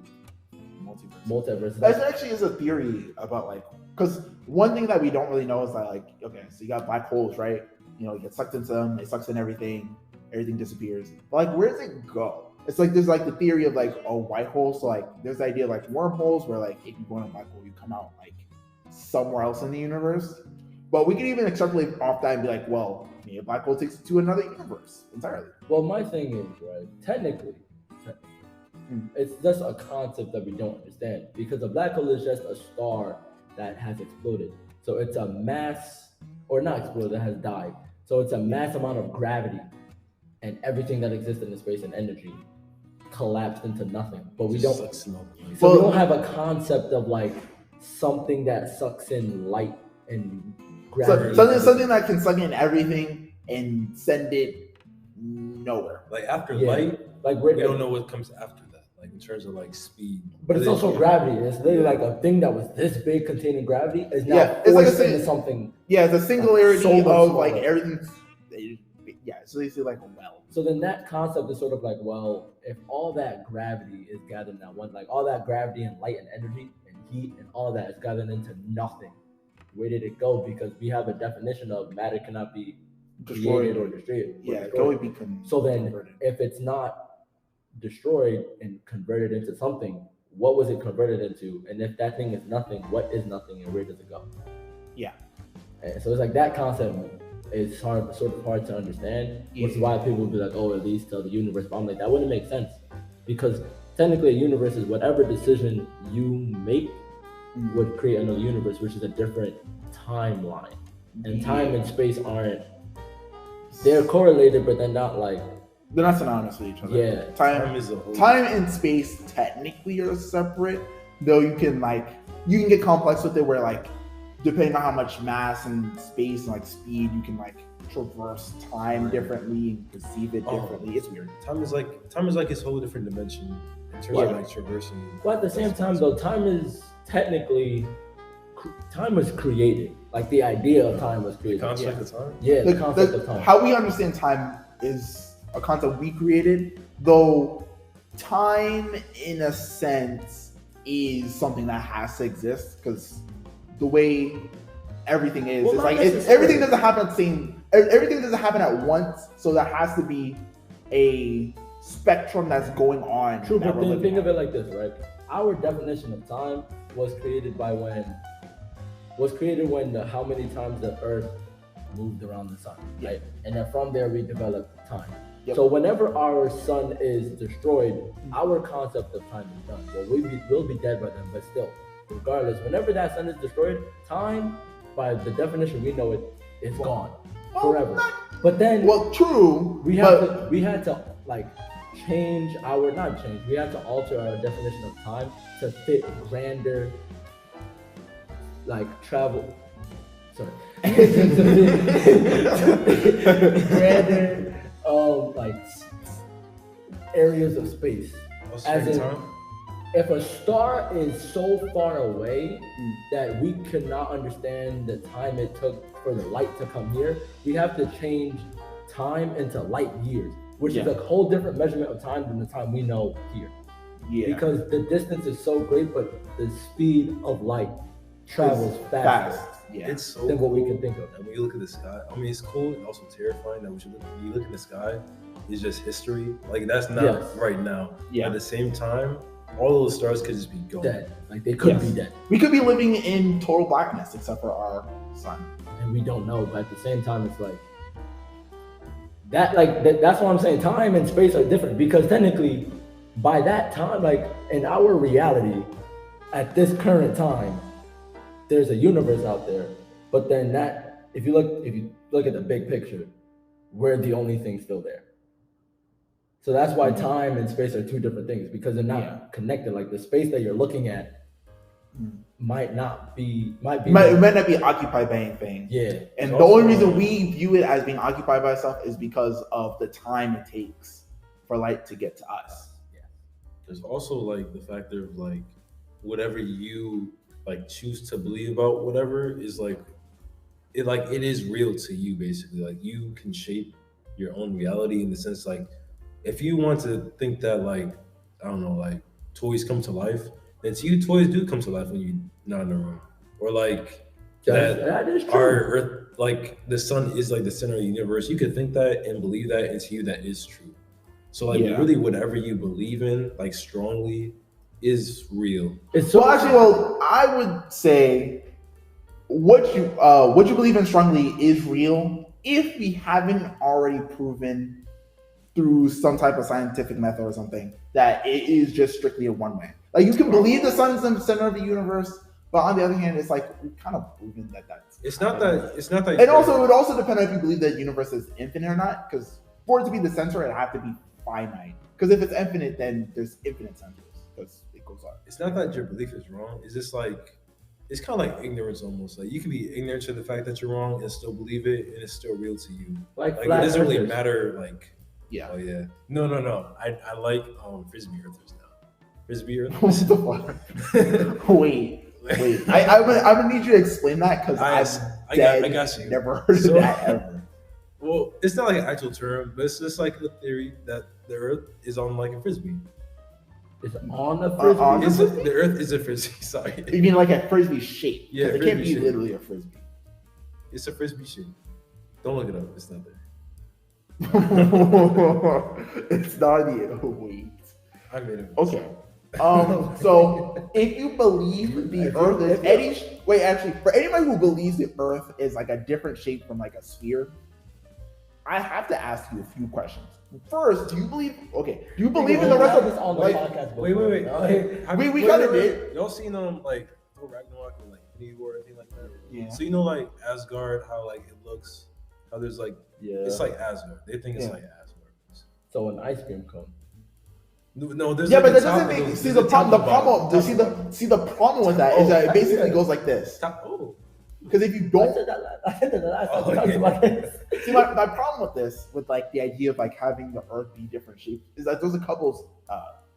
multiverses. That actually is a theory about, like, because one thing that we don't really know is that, like, okay, so you got black holes, right? You know, you get sucked into them, it sucks in everything disappears. But, like, where does it go? It's like there's like the theory of like a white hole. So like there's the idea of like wormholes where like if you go in a black hole, you come out like somewhere else in the universe. But we can even extrapolate off that and be like, well, maybe a black hole takes you to another universe entirely. Well, my thing is, right, technically, it's just a concept that we don't understand because a black hole is just a star that has exploded. So it's a mass, or not exploded, that has died. So it's a mass amount of gravity and everything that exists in the space and energy collapsed into nothing. But we don't. We don't have a concept of like something that sucks in light and gravity. So, something that can suck in everything and send it nowhere. Like after light, like we don't know what comes after that. Like in terms of like speed. But it's also gravity. It's literally like a thing that was this big containing gravity is now it's like into something. Yeah, it's a singularity so of like everything's. Yeah, so they see like a well. So then that concept is sort of like, well, if all that gravity is gathered in that one, like all that gravity and light and energy and heat and all that is gathered into nothing, where did it go? Because we have a definition of matter cannot be destroyed or destroyed. Yeah, it can only be so then if it's not destroyed and converted into something, what was it converted into? And if that thing is nothing, what is nothing and where does it go? Yeah. And so it's like that concept is sort of hard to understand, which is why people would be like, oh, it leads to the universe. But I'm like, that wouldn't make sense because technically a universe is whatever decision you make would create another universe, which is a different timeline. And time and space they're correlated, but they're not like. They're not synonymous with each other. Yeah. Time and space technically are separate, though you can get complex with it where like, depending on how much mass and space and like speed, you can like traverse time differently and perceive it differently. It's weird. Time is like its whole different dimension in terms of like traversing. But at the same time, though, time was created. Like the idea of time was created. The concept of time. Yeah, the concept of time. How we understand time is a concept we created, though time in a sense is something that has to exist because the way everything is, it's like everything doesn't happen everything doesn't happen at once, so there has to be a spectrum that's going on. True, but then think of it like this, right? Our definition of time was created when how many times the Earth moved around the sun, right? And then from there we developed time. Yep. So whenever our sun is destroyed, our concept of time is done. Well, we'll be dead by then, but still, regardless, whenever that sun is destroyed, time, by the definition we know it, is gone forever. But then, true. We had to like change our we had to alter our definition of time to fit grander like travel. Sorry. Grander like areas of space. As in, if a star is so far away that we cannot understand the time it took for the light to come here, we have to change time into light years, which is a whole different measurement of time than the time we know here. Yeah. Because the distance is so great, but the speed of light travels faster. Yeah. It's so than what we can think of. And when you look at the sky, I mean, it's cool and also terrifying that when you look at the sky, it's just history. Like, that's not right now. Yeah. At the same time, all those stars could just be gone. Dead. Like, they could be dead. We could be living in total blackness except for our sun. And we don't know, but at the same time, it's like, that's what I'm saying. Time and space are different because technically, by that time, like, in our reality, at this current time, there's a universe out there, but then if you look at the big picture, we're the only thing still there. So that's why time and space are two different things, because they're not connected. Like, the space that you're looking at might not be occupied by anything. Yeah. And the only reason we view it as being occupied by stuff is because of the time it takes for light to get to us. Yeah. There's also like the factor of like whatever you like choose to believe about whatever is like it is real to you basically. Like, you can shape your own reality in the sense, like, if you want to think that, like, I don't know, like toys come to life, then to you toys do come to life when you're not in the room. Or like that is true. Our Earth, like the sun is like the center of the universe. You could think that and believe that, and to you that is true. So like really whatever you believe in, like strongly, is real. I would say what you believe in strongly is real if we haven't already proven through some type of scientific method or something that it is just strictly a one way. Like, you can believe the sun's the center of the universe, but on the other hand, it's like we've kind of proven that that's. It's not that. And also, it would also depend on if you believe that the universe is infinite or not. Because for it to be the center, it have to be finite. Because if it's infinite, then there's infinite centers. Because it goes on. It's not that your belief is wrong. It's just like, it's kind of like ignorance almost. Like, you can be ignorant to the fact that you're wrong and still believe it, and it's still real to you. Like it doesn't really matter. Like, oh yeah, no. I like frisbee earthers now. Frisbee earthers. What the fuck? Wait. I'm gonna need you to explain that because I got you. Never heard of that ever. Well, it's not like an actual term, but it's just like the theory that the Earth is on like a frisbee. It's on a frisbee. The Earth is a frisbee. Sorry. You mean like a frisbee shape? Yeah, it can't be literally a frisbee. It's a frisbee shape. Don't look it up. It's not there. It's not the wait. I made it. Okay. So if you believe the Earth is for anyone who believes the Earth is like a different shape from like a sphere, I have to ask you a few questions. First, do you believe in the rest of this on the podcast? Wait. We kind of did. Y'all seen like Thor Ragnarok or like Infinity War or anything like that? Yeah. So you know like Asgard, how like it looks, how there's like it's like Asgard. They think it's like Asgard. So an ice cream cone. No, there's but that doesn't make the problem with that is that it basically goes like this. Because if you don't, I said that last time we talked about this. See, my problem with this, with like the idea of like having the Earth be different shapes, is that there's a couple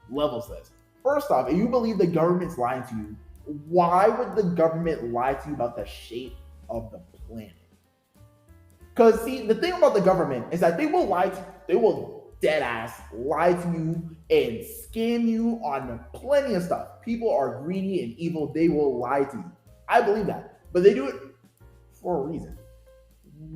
levels to this. First off, if you believe the government's lying to you, why would the government lie to you about the shape of the planet? Because see, the thing about the government is that they will dead ass lie to you and scam you on plenty of stuff. People are greedy and evil. They will lie to you. I believe that. But they do it for a reason.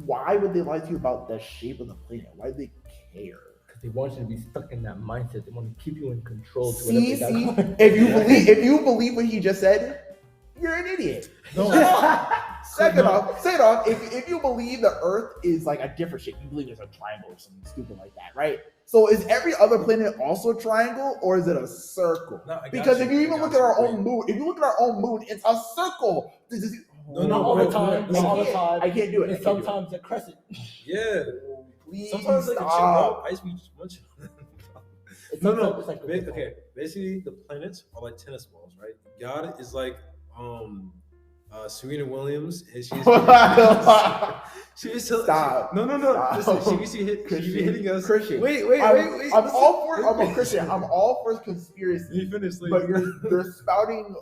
Why would they lie to you about the shape of the planet? Why do they care? Because they want you to be stuck in that mindset. They want to keep you in control. If you believe what he just said, you're an idiot. No. Second off, if you believe the Earth is like a different shape, you believe it's a triangle or something stupid like that, right? So is every other planet also a triangle, or is it a circle? No, I got Because you. if you even look at our own moon, it's a circle. No, Not all the bro, time. listen, Not all the time. I can't do it. And sometimes a crescent. Yeah. Please Sometimes like a stop. ice be much. No. No. Okay. Basically, the planets are like tennis balls, right? God is like Serena Williams, and she's she was Stop. No. Stop. Listen, she be hitting us. Christian. Wait. I'm listen. all for. I'm a Christian. I'm all for conspiracy. Let me finish. But you're spouting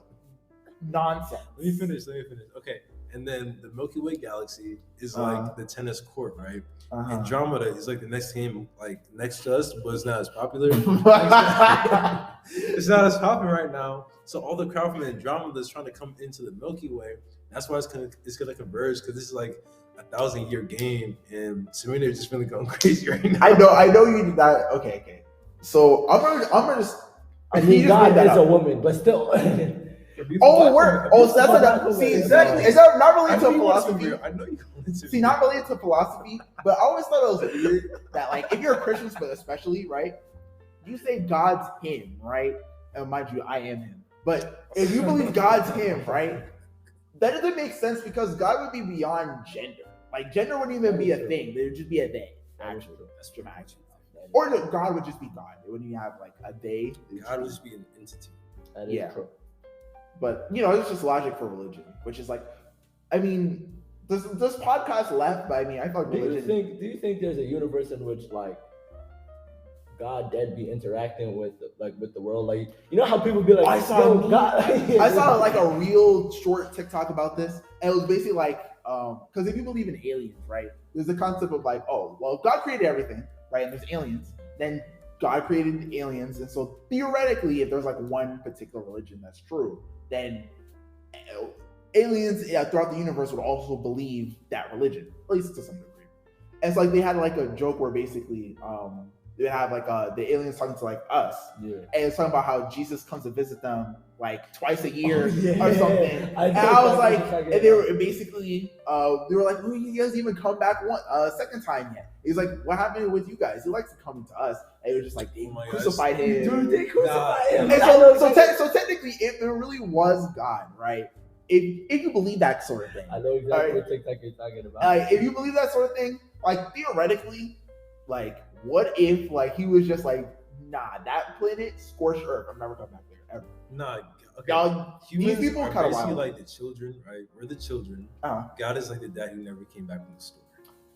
nonsense. Let me finish. Okay. And then the Milky Way galaxy is like the tennis court, right? Andromeda is like the next team, like next to us, but it's not as popular. It's not as popular right now. So all the crowd from Andromeda is trying to come into the Milky Way. That's why it's gonna converge, because this is like a 1,000-year game, and Serena is just really going crazy right now. I know you did that. Okay. So I'm gonna just. I mean, God is a woman, but still. So that's like see exactly. It's not related to philosophy. I know you. See, not related to philosophy, but I always thought it was weird that, like, if you're a Christian, but especially, right, you say God's him, right? And mind you, I am him. But if you believe God's him, right, that doesn't make sense, because God would be beyond gender. Like, gender wouldn't even be a thing. There would just be a they. Actually, that's dramatic. Or God would just be God. It wouldn't even have like a they. God would just be an entity. That is true. But it's just logic for religion, which is like, I mean, this podcast left, but I mean, I thought religion. Do you think there's a universe in which like God dead be interacting with the world? Like, you know how people be like, I saw like a real short TikTok about this, and it was basically like, because if you believe in aliens, right, there's a concept of like, oh, well, God created everything, right, and there's aliens, then God created aliens, and so theoretically, if there's like one particular religion that's true, then aliens throughout the universe would also believe that religion, at least to some degree. And it's like they had like a joke where basically they have like the aliens talking to like us, and it's talking about how Jesus comes to visit them like twice a year or something. And I was like, and they were basically they were like, he hasn't even come back second time yet. He's like, what happened with you guys? He likes to come to us. And it was just like they crucified him. Dude, they crucified him. And so technically, if there really was God, right? If you believe that sort of thing, I know exactly what TikTok you're talking about. If you believe that sort of thing, like theoretically, like what if like he was just like, nah, that planet scorched Earth, I'm never coming back there ever. Nah, okay. Y'all, these people are kind of basically wild. like the children, right? We're the children. God is like the dad who never came back from the store.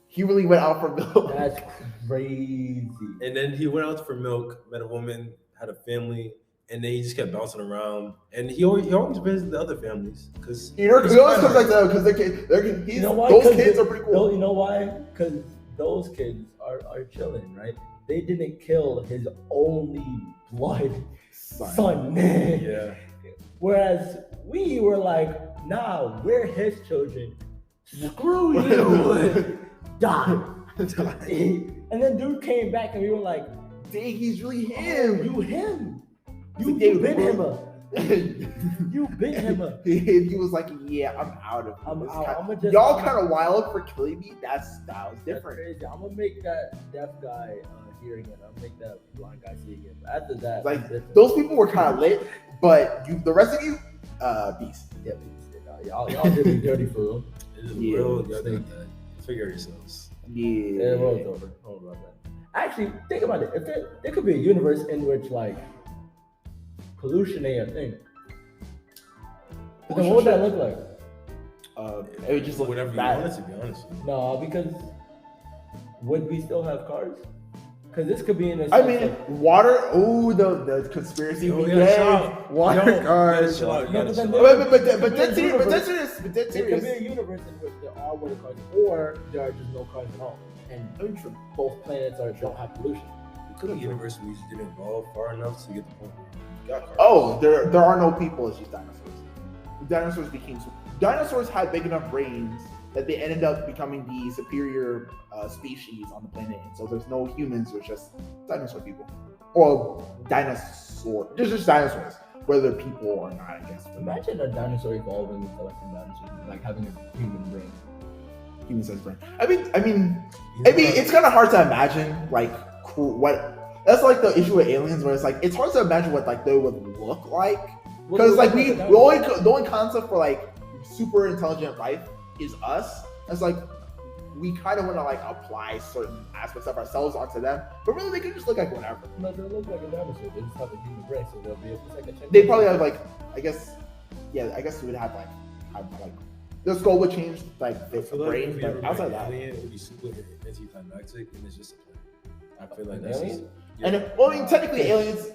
He really went out for milk. That's crazy. And then he went out for milk, met a woman, had a family, and then he just kept bouncing around. And he always visited the other families because he always comes like that because those kids are pretty cool. You know why? Because those kids are chilling, right? They didn't kill his only blood son. Yeah. Whereas we were like, nah, we're his children. Screw you. Die. And then dude came back and we were like, dang, he's really him. You him. You been him up. You been him up. He was like, yeah, I'm out of here. Y'all kind of wild for killing me. That was different. Crazy. I'm gonna make that deaf guy hearing it. I'll make that blind guy seeing it. But after that, like those people were kind of lit, but the rest of you, beast. Yeah, beast. Y'all did me dirty for real. It is real. Y'all think that. Figure yourselves. Yeah, the world's over. Don't worry about that. Actually, think about it. If there could be a universe in which like pollution ain't a thing, then what would that look like? It would just look whatever bad. you want it to be, honestly. No, because would we still have cars? Because this could be in a. I mean, water. Oh, the conspiracy. Water cars. But that's serious. There could be a universe in which there are water cars, or there are just no cars at all, and both planets don't have pollution. It could be a universe where we just didn't evolve far enough to get the point where we got cars. Oh, there are no people. It's just dinosaurs. Dinosaurs had big enough brains that they ended up becoming the superior species on the planet. And so there's no humans, there's just dinosaur people. Or dinosaur. There's just dinosaurs. whether people or not, I guess. Imagine a dinosaur evolving into like a dinosaur, like having a human brain. Human size brain. I mean, it's kind of hard to imagine like what. That's like the issue with aliens, where it's like it's hard to imagine what like they would look like, because like the only concept for like super intelligent life is us. It's like we kind of want to like apply certain aspects of ourselves onto them, but really they can just look like whatever. No, they look like a dinosaur. They just have a human brain, so they'll be just like a chimpanzee. They probably have like, I guess we would have like the skull would change like the brain, but outside that, alien, it would be super anticlimactic, and it's just a play. I feel like that's alien? just, and well, I mean, technically aliens,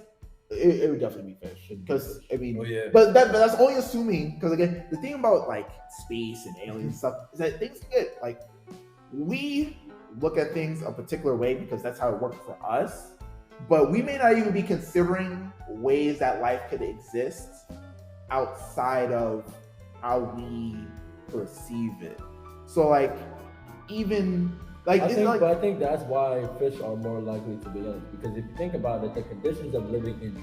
it would definitely be fish, because I mean, but that's only assuming, because again, the thing about like space and alien stuff is that things can get like, we look at things a particular way because that's how it works for us, but we may not even be considering ways that life could exist outside of how we perceive it. So like, even like I think that's why fish are more likely to be aliens, because if you think about it, the conditions of living in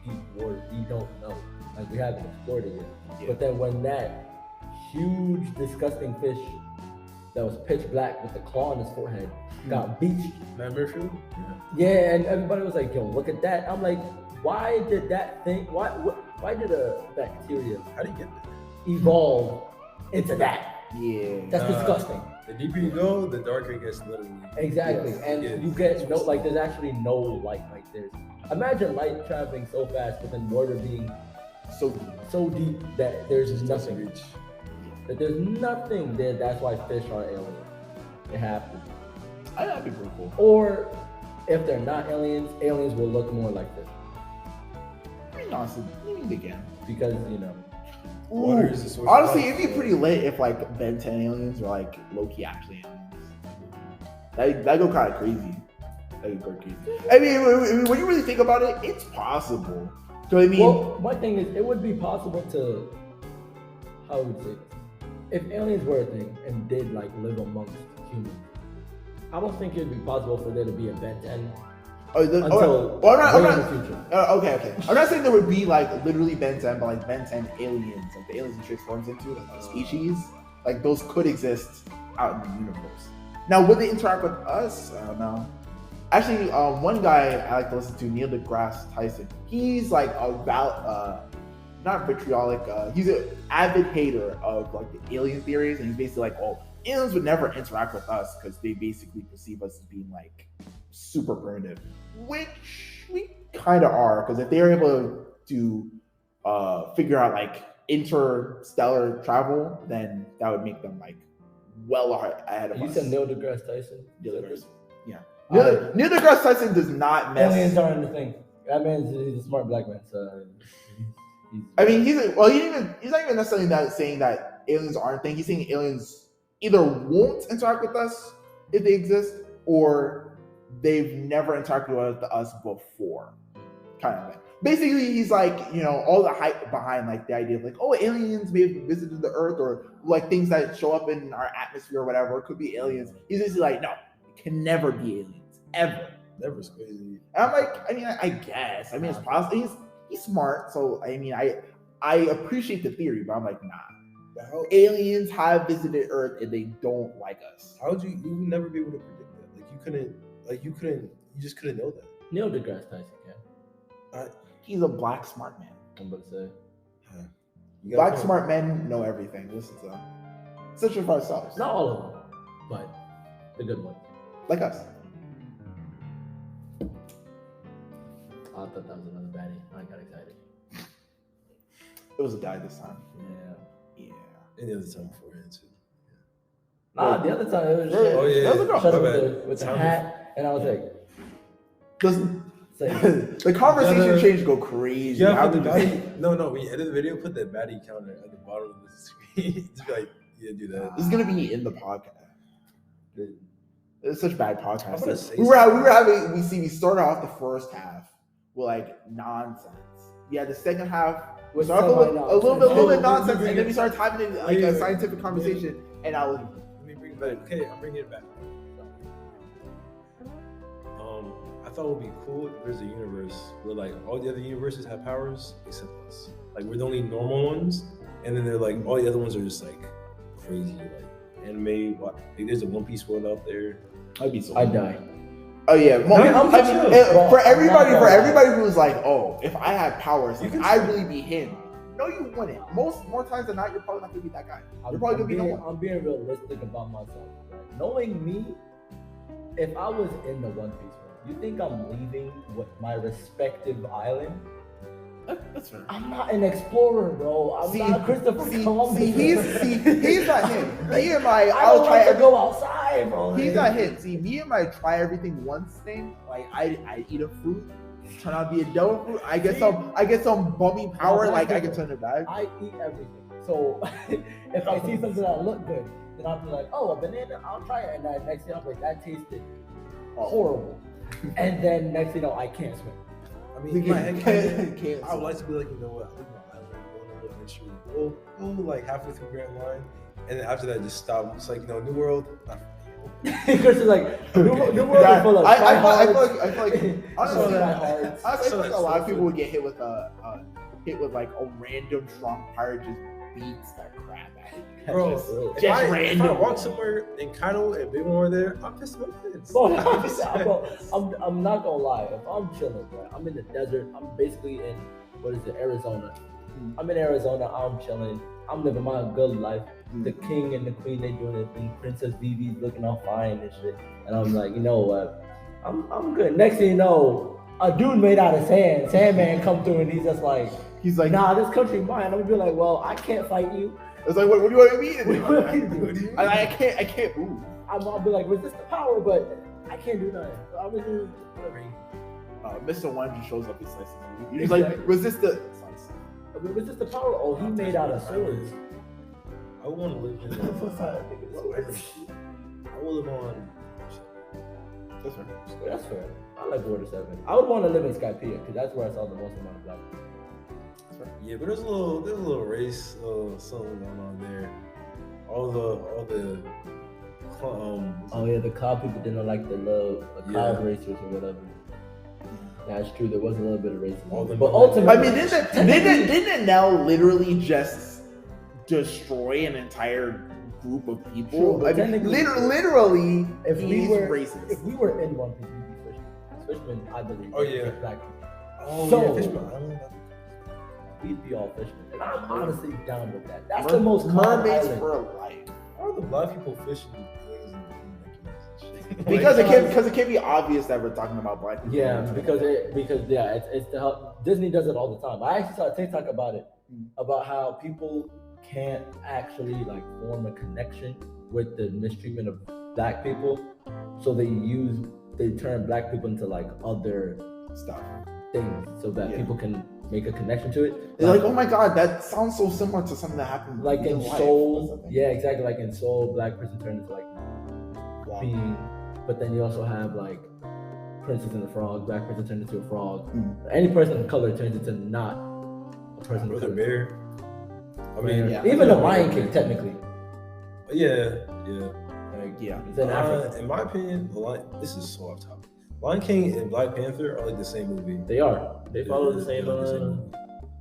deep water, we don't know. Like, we haven't explored it yet. Yeah. But then when that huge, disgusting fish that was pitch black with the claw on his forehead got beached. Remember, Phil? Yeah, and everybody was like, yo, look at that. I'm like, why did that thing, why did a bacteria How do you get that? evolve into that? Yeah, That's disgusting. The deeper you go, the darker it gets, literally. Exactly, and you get no, like, there's actually no light. Like, imagine light traveling so fast, but then water being so deep that there's nothing. That there's nothing there. That's why fish are aliens. They have to be. That'd be pretty cool. Or if they're not aliens, aliens will look more like fish. I mean, honestly, they can. Because, you know. Water is the source. Honestly, it'd be pretty lit if like Ben 10 aliens were like low-key actually aliens. That'd go kind of crazy. That'd go crazy. I mean, when you really think about it, it's possible. So I mean, well, my thing is, it would be possible to, how would you say this? If aliens were a thing and did like live amongst humans, I don't think it'd be possible for there to be a Ben 10 until I'm not, in the future. Okay. I'm not saying there would be like literally Ben 10, but like Ben 10 aliens, like the aliens he transforms into, like the species, like those could exist out in the universe. Now, would they interact with us? I don't know. Actually, one guy I like to listen to, Neil deGrasse Tyson, he's like not vitriolic, he's an avid hater of like the alien theories, and he's basically like, oh, aliens would never interact with us because they basically perceive us as being like super primitive, which we kind of are, because if they're able to figure out like interstellar travel, then that would make them like well ahead of us. You said Neil deGrasse Tyson? Yeah. Neil deGrasse Tyson does not mess. Aliens aren't the thing. That he's a smart black man, so I mean, he's not even necessarily saying that aliens aren't a thing. He's saying aliens either won't interact with us if they exist, or they've never interacted with us before, kind of thing. Basically, he's like, you know, all the hype behind like the idea of like, oh, aliens may have visited the Earth, or like things that show up in our atmosphere or whatever. It could be aliens. He's basically like, no, it can never be aliens, ever. Never's crazy. And I'm like, I mean, I guess. I mean, it's possible. He's smart, so I mean, I appreciate the theory, but I'm like, nah. How aliens have visited Earth and they don't like us. How would you would never be able to predict that? You just couldn't know that. Neil deGrasse Tyson can. He's a black smart man. I'm about to say. Black smart men know everything. Listen to them. Such as ourselves. Not all of them, but the good ones. Like us. I thought that was another baddie. I got excited. It was a guy this time. Yeah. And the other time beforehand too. Nah, the other time it was Oh yeah. That was a girl. shut up with the hat, and I was like, the conversation change go crazy. Yeah, the baddie. No. When you edit the video, put that baddie counter at the bottom of the screen. Just be like, yeah, do that. This is gonna be in the podcast. It's such bad podcast. We started off the first half with like nonsense. Yeah, the second half was a little bit nonsense, and then we started typing in like a scientific conversation, and I was. Let me bring it back. Okay, I'm bringing it back. I thought it would be cool if there's a universe where like all the other universes have powers except us. Like we're the only normal ones, and then they're like all the other ones are just like crazy, like anime. Like there's a One Piece world out there. I'd be so. I'd die. Oh yeah, for everybody who's like, oh, if I had powers, like, I'd really be him. No, you wouldn't. More times than not, you're probably not gonna be that guy. You're probably gonna be the one. I'm being realistic about myself. Right? Knowing me, if I was in the One Piece world, you think I'm leaving with my respective island? That's fair. I'm not an explorer, bro. I'm not Christopher Columbus. He's not him. Me and my I'll try to go outside, bro. He's not him. See, me and my try everything once thing. Like I eat a fruit, turn out to be a devil fruit. I get some bummy power. Like I can turn it back. I eat everything. So if I see something that look good, then I'll be like, oh, a banana. I'll try it. And then next thing I'm like, that tasted horrible. And then next thing you know, I can't swim. I mean, my head I would like to be like, you know what? I think my island, go on a little adventure, go like halfway through Grand Line, and then after that, just stop. It's like, you know, New World. Chris is like, New World is full of I feel like honestly, a lot of people would get hit with like a random strong pirate just beats that crap out of you. Bro, just random. If I walk somewhere in Kano and Big One are there, I'm pissed my pants. I'm not gonna lie. If I'm chilling, bro, I'm in the desert. I'm basically in Arizona. I'm in Arizona. I'm chilling. I'm living my good life. The king and the queen, they doing their thing. Princess Vivi's looking all fine and shit. And I'm like, you know what? I'm good. Next thing you know, a dude made out of sand. Sandman come through and he's like, nah, this country mine. I'm gonna be like, well, I can't fight you. It's like, what do you want me to do? I can't move. I'll be like, resist the power, but I can't do nothing. I'm gonna do whatever. Mr. One just shows up and slices you. He's like, resist the slice. Resist the power. Oh, he made out of swords. I want to live in I will live on. That's fair. I like Water 7. I would want to live in Skypiea because that's where I saw the most amount of black people. Yeah, but there's a little race, something going on there. All the oh yeah, the cloud people didn't like the cloud racers or whatever. That's true. There was a little bit of racism, but ultimately, I mean, didn't it now literally just destroy an entire group of people? True, I mean, literally, if we were racist. If we were in One Piece, we'd be fishermen. I believe. Oh yeah. Black people. Oh so, yeah, Fishman Island. We'd be all fishermen, and I'm honestly down with that. That's the most mermaids for life. How are the black people fishing? Because it can't be obvious that we're talking about black people. Yeah, because it's to help. Disney does it all the time. I actually saw a TikTok about it, about how people can't actually like form a connection with the mistreatment of black people, so they turn black people into like other stuff things, so that people can make a connection to it. They're like, oh my god, that sounds so similar to something that happened like in Soul. Yeah, exactly. Like in Soul, black person turned into like being. But then you also have like Princess and the Frog, black person turned into a frog. Any person of color turns into not a person of color. Bear. I mean, even the Lion King, technically. Yeah. It's in Africa. In my opinion, this is so off topic. Lion King and Black Panther are like the same movie. They are. They follow the same.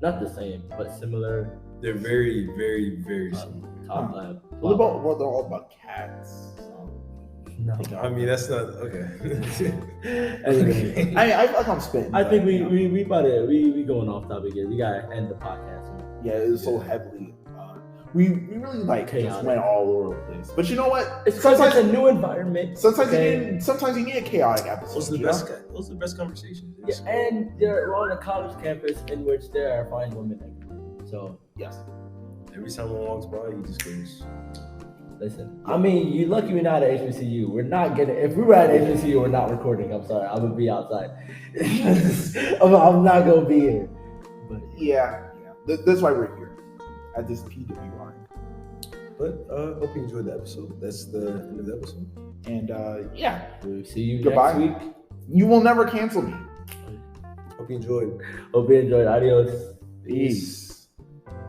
Not the same, but similar. They're very, very, very similar. Top lab. What about? Well, they're all about cats. No. I mean, that's not okay. Anyway, I feel like I'm spitting. I think we going off topic here. We gotta end the podcast. Yeah, it was so heavily. We really like just went all over the place. But you know what? It's because it's a new environment. Sometimes you need a chaotic episode. Those are the best conversations. Yeah, and we're on a college campus in which there are fine women everywhere. So yes. Every time one walks by, he just goes. Listen, I mean, you're lucky we're not at HBCU. We're not getting. If we were at HBCU, we're not recording. I'm sorry, I would be outside. I'm not gonna be here. But yeah. That's why we're here at this PWI. But hope you enjoyed the episode. That's the end of the episode. And we'll see you goodbye. Next week. You will never cancel me. Hope you enjoyed. Hope you enjoyed. Adios. Peace.